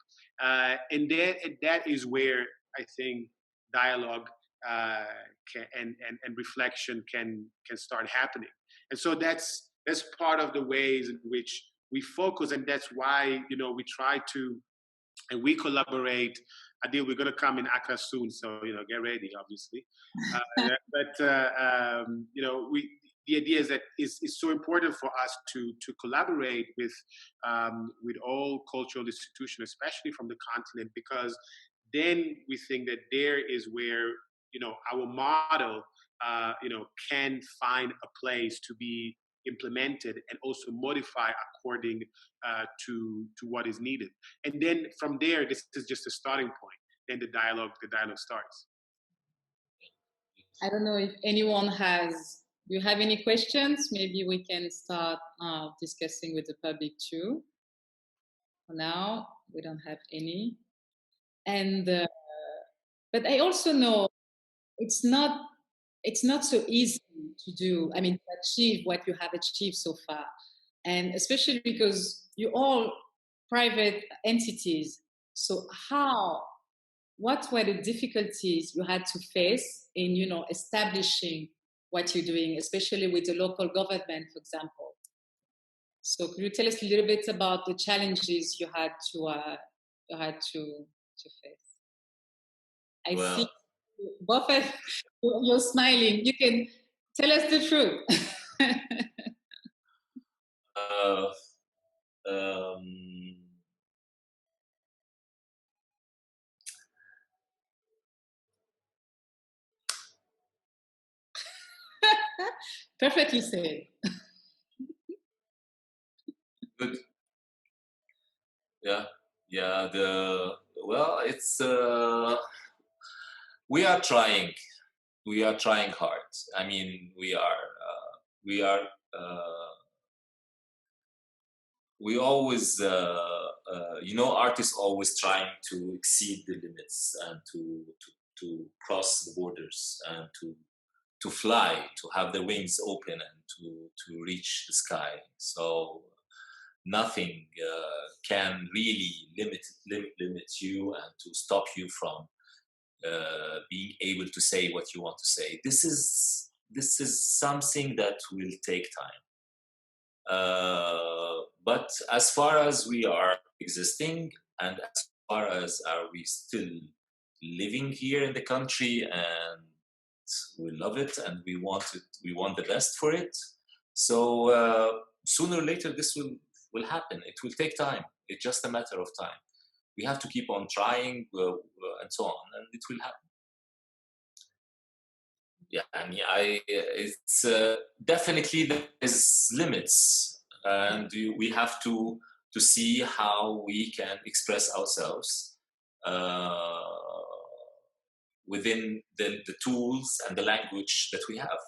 and that is where I think dialogue and reflection can start happening. And so that's part of the ways in which we focus, and that's why we try to, and we collaborate. Adile, we're going to come in Accra soon, so get ready, obviously. The idea is that it's so important for us to collaborate with all cultural institutions, especially from the continent, because then we think that there is where our model can find a place to be implemented and also modify according to what is needed. And then from there, this is just a starting point. Then the dialogue starts. I don't know if anyone do you have any questions? Maybe we can start discussing with the public too. For now, we don't have any. And but I also know it's not so easy to do. I mean, to achieve what you have achieved so far, and especially because you're all private entities. So what were the difficulties you had to face in establishing what you're doing, especially with the local government, for example? So could you tell us a little bit about the challenges you had to face? I see both of you're smiling. You can tell us the truth. Perfectly said. Good. Yeah. It's we are trying. We are trying hard. I mean, we always, artists always trying to exceed the limits and to cross the borders and to fly, to have the wings open and to reach the sky. So nothing can really limit you and to stop you from being able to say what you want to say. This is something that will take time. But as far as we are existing, and as far as are we still living here in the country, and we love it, and we want the best for it. So sooner or later this will happen. It will take time. It's just a matter of time. We have to keep on trying and so on, and it will happen. Yeah, I mean, it's definitely there's limits, and we have to see how we can express ourselves within the tools and the language that we have.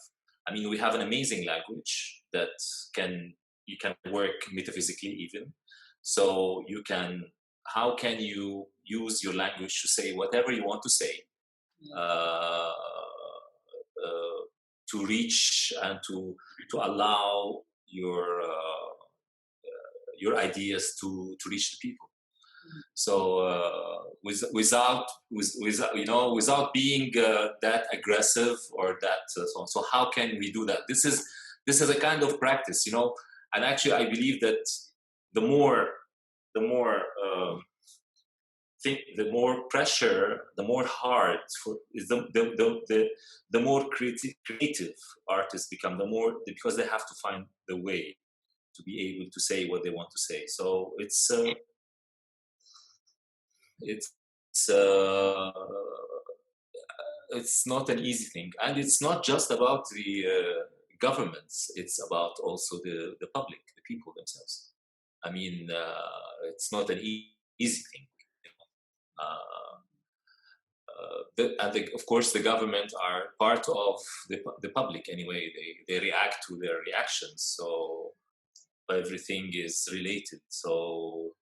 I mean, we have an amazing language that you can work metaphysically even. So how can you use your language to say whatever you want to say? To reach and to allow your ideas to reach the people. So without being that aggressive or that so how can we do that? This is a kind of practice, and actually I believe that the more pressure, the more hard the more creative artists become, because they have to find the way to be able to say what they want to say. So it's not an easy thing, and it's not just about the governments. It's about also the public, the people themselves. I mean, it's not an easy thing. Of course, the government are part of the public anyway. They react to their reactions, so everything is related. So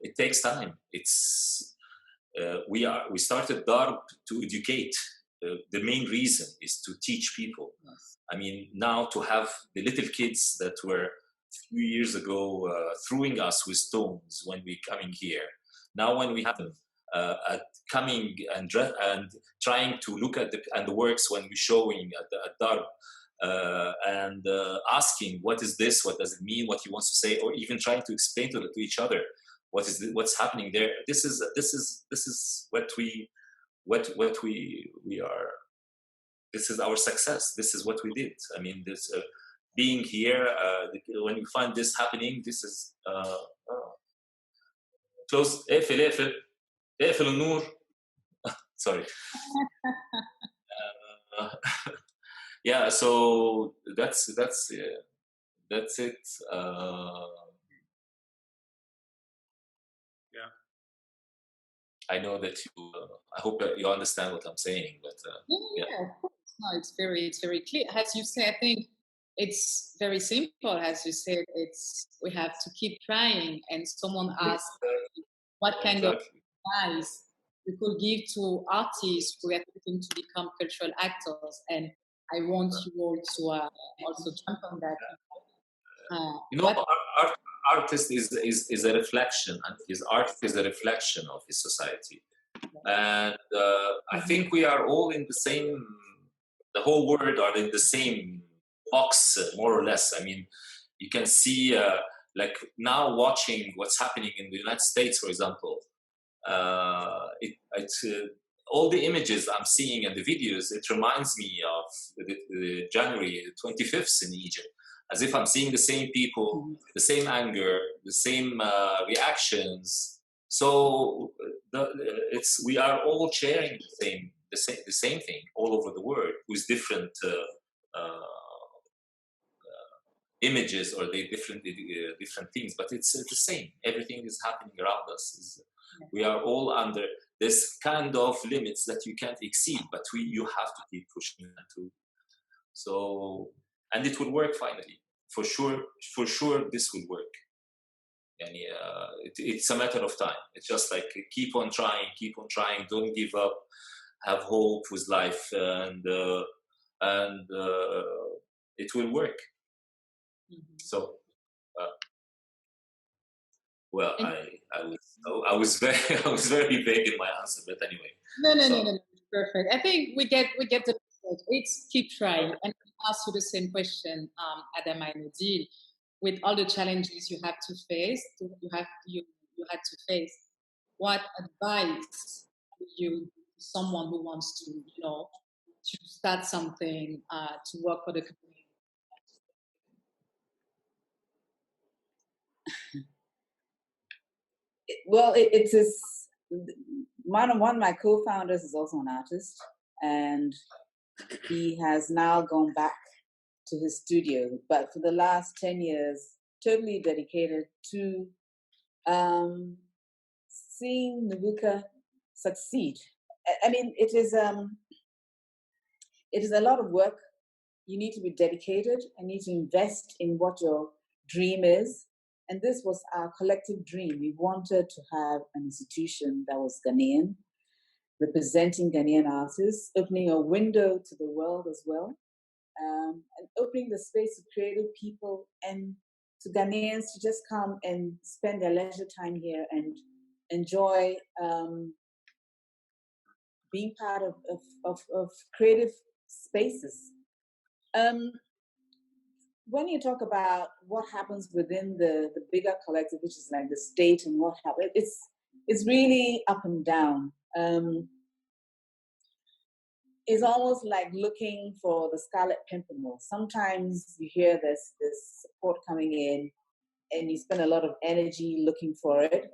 it takes time. We started Darb to educate. The main reason is to teach people. Yes. I mean, now to have the little kids that were a few years ago throwing us with stones when we coming here. Now when we have them coming and trying to look at the works when we're showing at Darb, and asking what is this, what does it mean, what he wants to say, or even trying to explain to each other what's happening there. This is what we are. This is our success. This is what we did. I mean, this being here, when you find this happening, this is close. اقفل النور. Sorry. Yeah, so that's it. Yeah. I know that I hope that you understand what I'm saying, but yeah, of course. No, it's very clear. As you say, I think it's very simple. As you said, we have to keep trying. And someone asked, what kind of advice we could give to artists who are looking to become cultural actors? And I want you all to also jump on that. Artist is a reflection, and his art is a reflection of his society. And I think we are all in the same, the whole world are in the same box, more or less. I mean, you can see, like now watching what's happening in the United States, for example, all the images I'm seeing and the videos, it reminds me of the January 25th in Egypt, as if I'm seeing the same people, the same anger, the same reactions. So we are all sharing the same thing all over the world with different images or the different things, but it's the same. Everything is happening around us. We are all under this kind of limits that you can't exceed, but you have to keep pushing to. So, and it will work finally. For sure, this will work. And it's a matter of time. It's just like keep on trying, don't give up, have hope with life, and it will work. Mm-hmm. So, well, I was very vague in my answer, but anyway. No, perfect. I think we get the message. It's keep trying, and I ask you the same question, Adama and Odile. with all the challenges you have to face, you had to face, what advice would you give to someone who wants to, to start something, to work for the community? Well, it is one of my co-founders is also an artist, and he has now gone back to his studio, but for the last 10 years, totally dedicated to seeing Nubuke succeed. I mean, it is a lot of work. You need to be dedicated and need to invest in what your dream is. And this was our collective dream. We wanted to have an institution that was Ghanaian, representing Ghanaian artists, opening a window to the world as well, and opening the space to creative people and to Ghanaians to just come and spend their leisure time here and enjoy being part of creative spaces. When you talk about what happens within the bigger collective, which is like the state and what happens, it's really up and down. It's almost like looking for the Scarlet Pimpernel. Sometimes you hear this support coming in and you spend a lot of energy looking for it.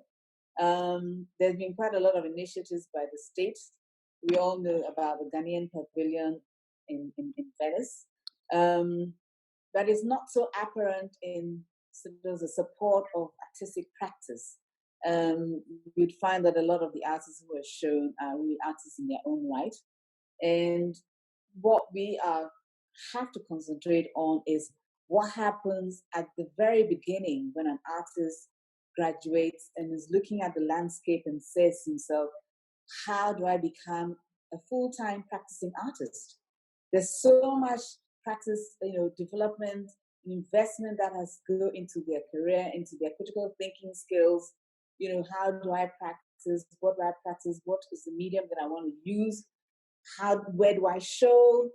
There's been quite a lot of initiatives by the state. We all know about the Ghanaian Pavilion in Venice. But it's not so apparent in the support of artistic practice. You'd find that a lot of the artists who are shown are really artists in their own right. And what we have to concentrate on is what happens at the very beginning when an artist graduates and is looking at the landscape and says to himself, how do I become a full-time practicing artist? There's so much practice, development, investment that has to go into their career, into their critical thinking skills. How do I practice? What do I practice? What is the medium that I want to use? Where do I show?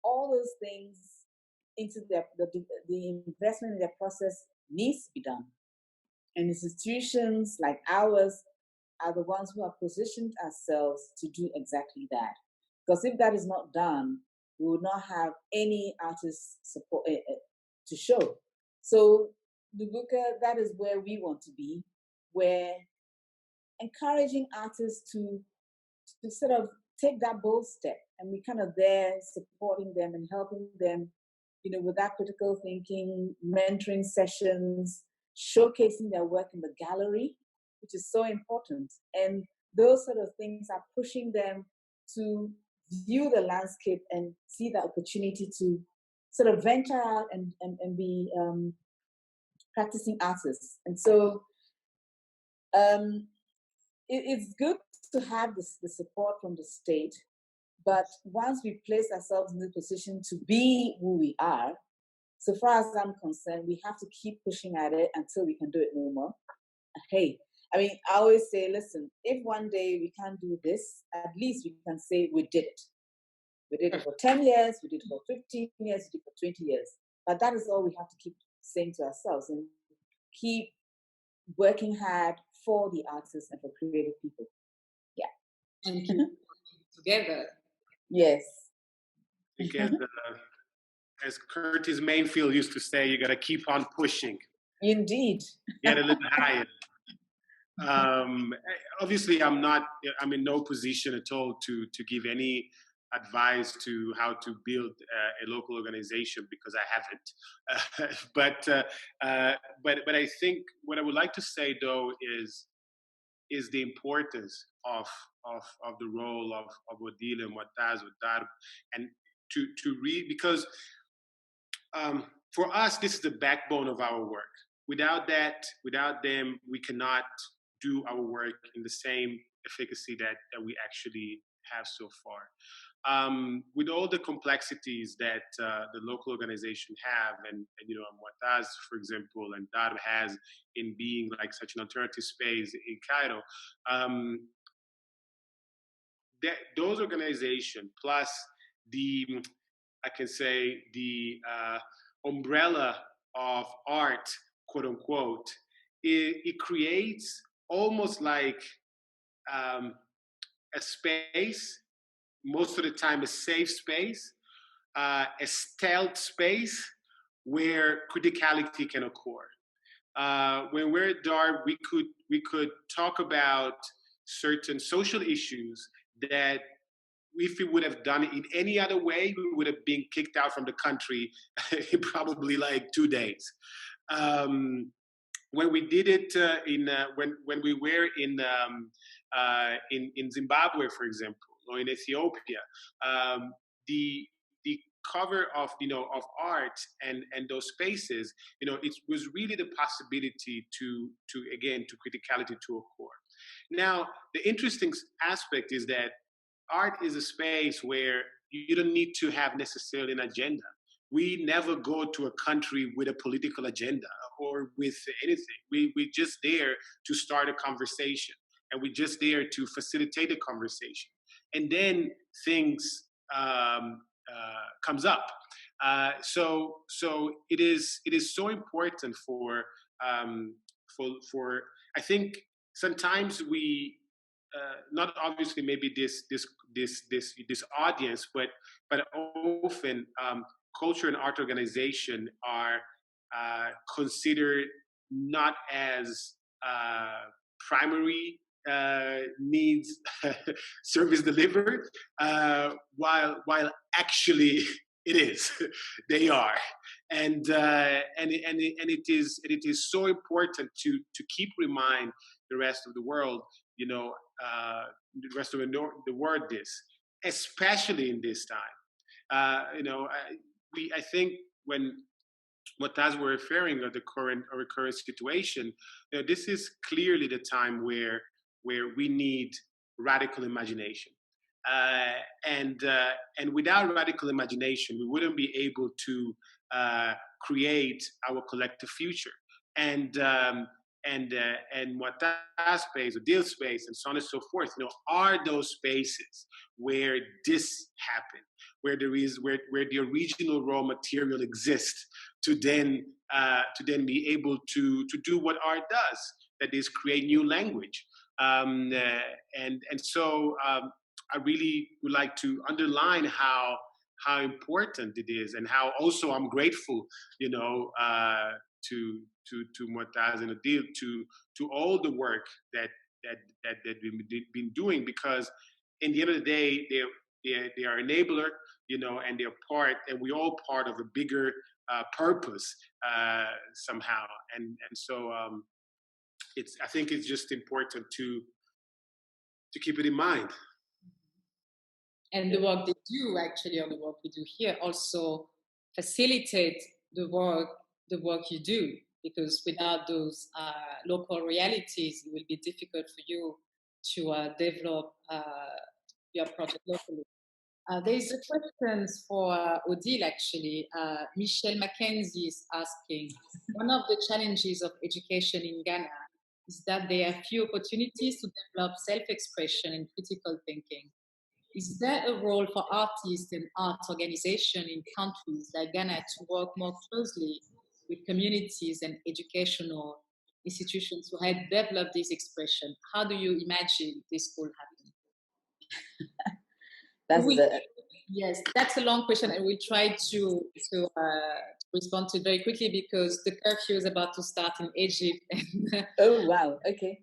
All those things into the investment in their process needs to be done. And institutions like ours are the ones who have positioned ourselves to do exactly that. Because if that is not done, we will not have any artist support to show. So, Nubuke, that is where we want to be, where encouraging artists to sort of take that bold step, and we're kind of there supporting them and helping them, with that critical thinking, mentoring sessions, showcasing their work in the gallery, which is so important. And those sort of things are pushing them to view the landscape and see the opportunity to sort of venture out and be practicing artists. And so it's good to have the support from the state, but once we place ourselves in the position to be who we are, so far as I'm concerned, we have to keep pushing at it until we can do it no more. Hey, I always say, listen, if one day we can't do this, at least we can say we did it. We did it for 10 years, we did it for 15 years, we did it for 20 years. But that is all we have to keep saying to ourselves and keep working hard for the artists and for creative people. Yeah. And keep together. Yes. Because as Curtis Mayfield used to say, you got to keep on pushing. Indeed. Get a little higher. Obviously, I'm in no position at all to give any advice to how to build a local organization, because I haven't. But I think what I would like to say though is the importance of the role of Odile and Moataz with Darb, and to read, because for us this is the backbone of our work. Without them, we cannot do our work in the same efficacy that we actually have so far. With all the complexities that the local organization have, and Moataz, for example, and Darb has in being like such an alternative space in Cairo, those organizations plus the umbrella of art, quote unquote, it creates almost like a space, most of the time a safe space, a stealth space where criticality can occur. When we're at Darb, we could talk about certain social issues that if we would have done it in any other way, we would have been kicked out from the country in probably like 2 days. When we did it when we were in Zimbabwe, for example, or in Ethiopia, the cover of of art and those spaces, it was really the possibility to criticality to occur. Now, the interesting aspect is that art is a space where you don't need to have necessarily an agenda. We never go to a country with a political agenda or with anything. We're just there to start a conversation, and we're just there to facilitate a conversation. And then things comes up. So it is so important for I think sometimes we not obviously maybe this audience, but often culture and art organization are considered not as primary needs service delivered, while actually it is. They are, and it is so important to keep remind the rest of the world, the rest of the world, this, especially in this time. I think when Moataz were referring to the current situation, this is clearly the time where we need radical imagination, and without radical imagination, we wouldn't be able to create our collective future. And Moataz space, Odile space, and so on and so forth, are those spaces where this happens, where the original raw material exists to then be able to do what art does, that is create new language. So I really would like to underline how important it is, and how also I'm grateful, to Moataz and Odile, to all the work that we've been doing, because in the end of the day, they are enabler, and they're part, and we're all part of a bigger purpose somehow. And so I think it's just important to keep it in mind. And the work they do, actually, or the work we do here, also facilitate the work you do, because without those local realities, it will be difficult for you to develop your project locally. There's a question for Odile, actually. Michelle Mackenzie is asking, one of the challenges of education in Ghana is that there are few opportunities to develop self-expression and critical thinking. Is there a role for artists and art organizations in countries like Ghana to work more closely with communities and educational institutions to help develop this expression? How do you imagine this could happen? Yes, that's a long question, and we'll try to respond to it very quickly, because the curfew is about to start in Egypt. Oh wow! Okay.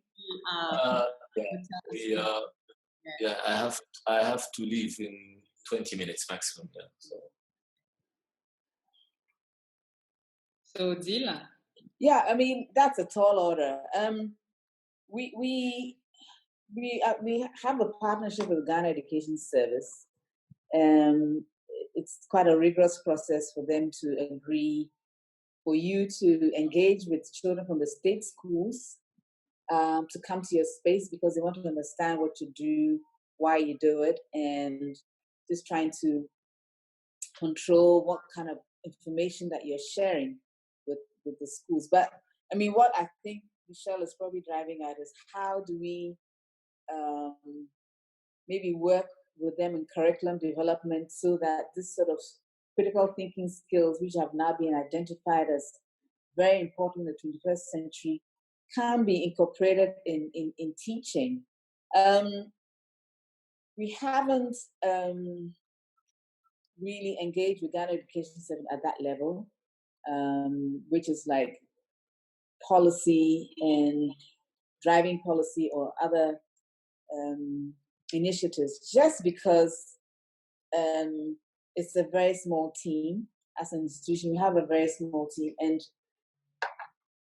I have to leave in 20 minutes maximum. Yeah, so Odile. Yeah, I mean, that's a tall order. We have a partnership with Ghana Education Service. It's quite a rigorous process for them to agree for you to engage with children from the state schools to come to your space, because they want to understand what you do, why you do it, and just trying to control what kind of information that you're sharing with the schools. But I mean, what I think Michelle is probably driving at is, how do we maybe work with them in curriculum development so that this sort of critical thinking skills, which have now been identified as very important in the 21st century can be incorporated in teaching. We haven't really engaged with Ghana Education Service at that level, which is like policy and driving policy or other initiatives, just because it's a very small team. As an institution, we have a very small team, and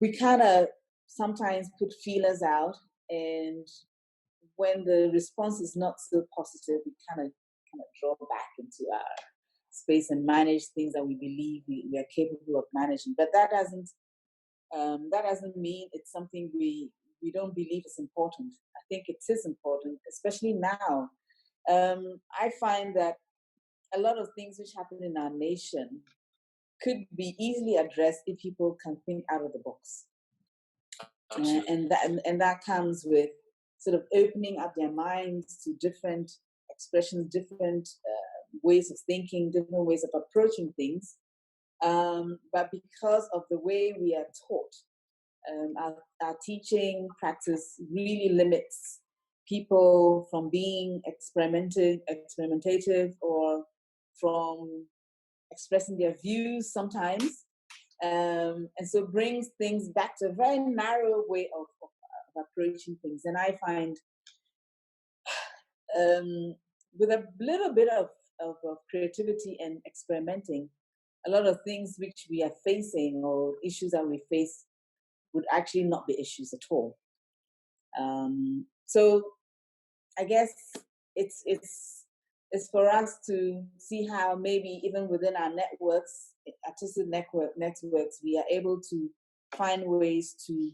we kind of sometimes put feelers out, and when the response is not so positive, we kind of draw back into our space and manage things that we believe we are capable of managing. But that doesn't mean it's something we don't believe is important. I think it is important, especially now. I find that a lot of things which happen in our nation could be easily addressed if people can think out of the box. And that comes with sort of opening up their minds to different expressions, different ways of thinking, different ways of approaching things. But because of the way we are taught, our teaching practice really limits people from being experimentative or from expressing their views sometimes. And so brings things back to a very narrow way of approaching things. And I find with a little bit of creativity and experimenting, a lot of things which we are facing or issues that we face would actually not be issues at all. So I guess it's for us to see how maybe even within our networks, artistic networks, we are able to find ways to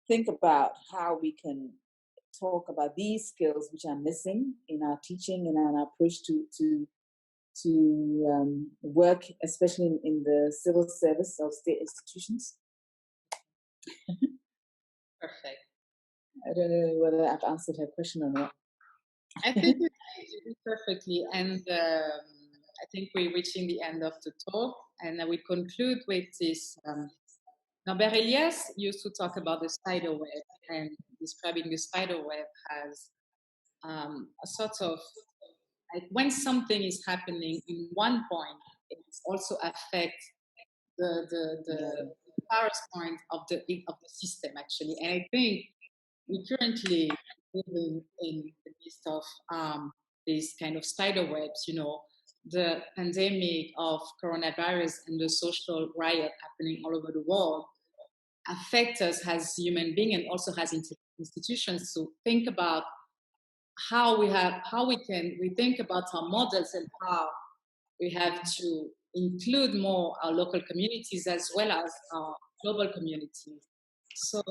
think about how we can talk about these skills which are missing in our teaching and our approach to work, especially in the civil service of state institutions. Perfect. I don't know whether I've answered her question or not. I think you did perfectly, and I think we're reaching the end of the talk, and I will conclude with this. Norbert Elias used to talk about the spider web, and describing the spider web as a sort of, like, when something is happening in one point, it also affects the powerest point of the system, actually. And I think we currently living in the midst of these kind of spider webs, the pandemic of coronavirus and the social riot happening all over the world affect us as human beings and also as institutions to think about how we think about our models and how we have to include more our local communities as well as our global communities. So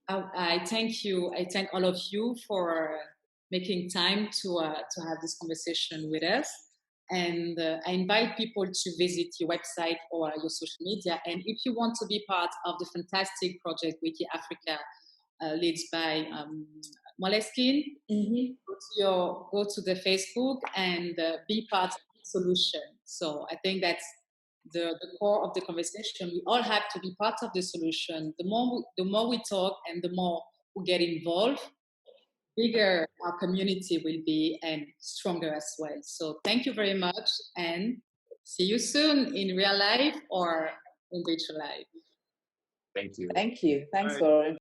I thank you. I thank all of you for making time to have this conversation with us. And I invite people to visit your website or your social media. And if you want to be part of the fantastic project Wiki Africa leads by Moleskine, go to the Facebook and be part of the solution. So I think that's the core of the conversation. We all have to be part of the solution. The more we talk and the more we get involved, bigger our community will be and stronger as well. So thank you very much, and see you soon in real life or in virtual life. Thank you. Thank you. Thanks for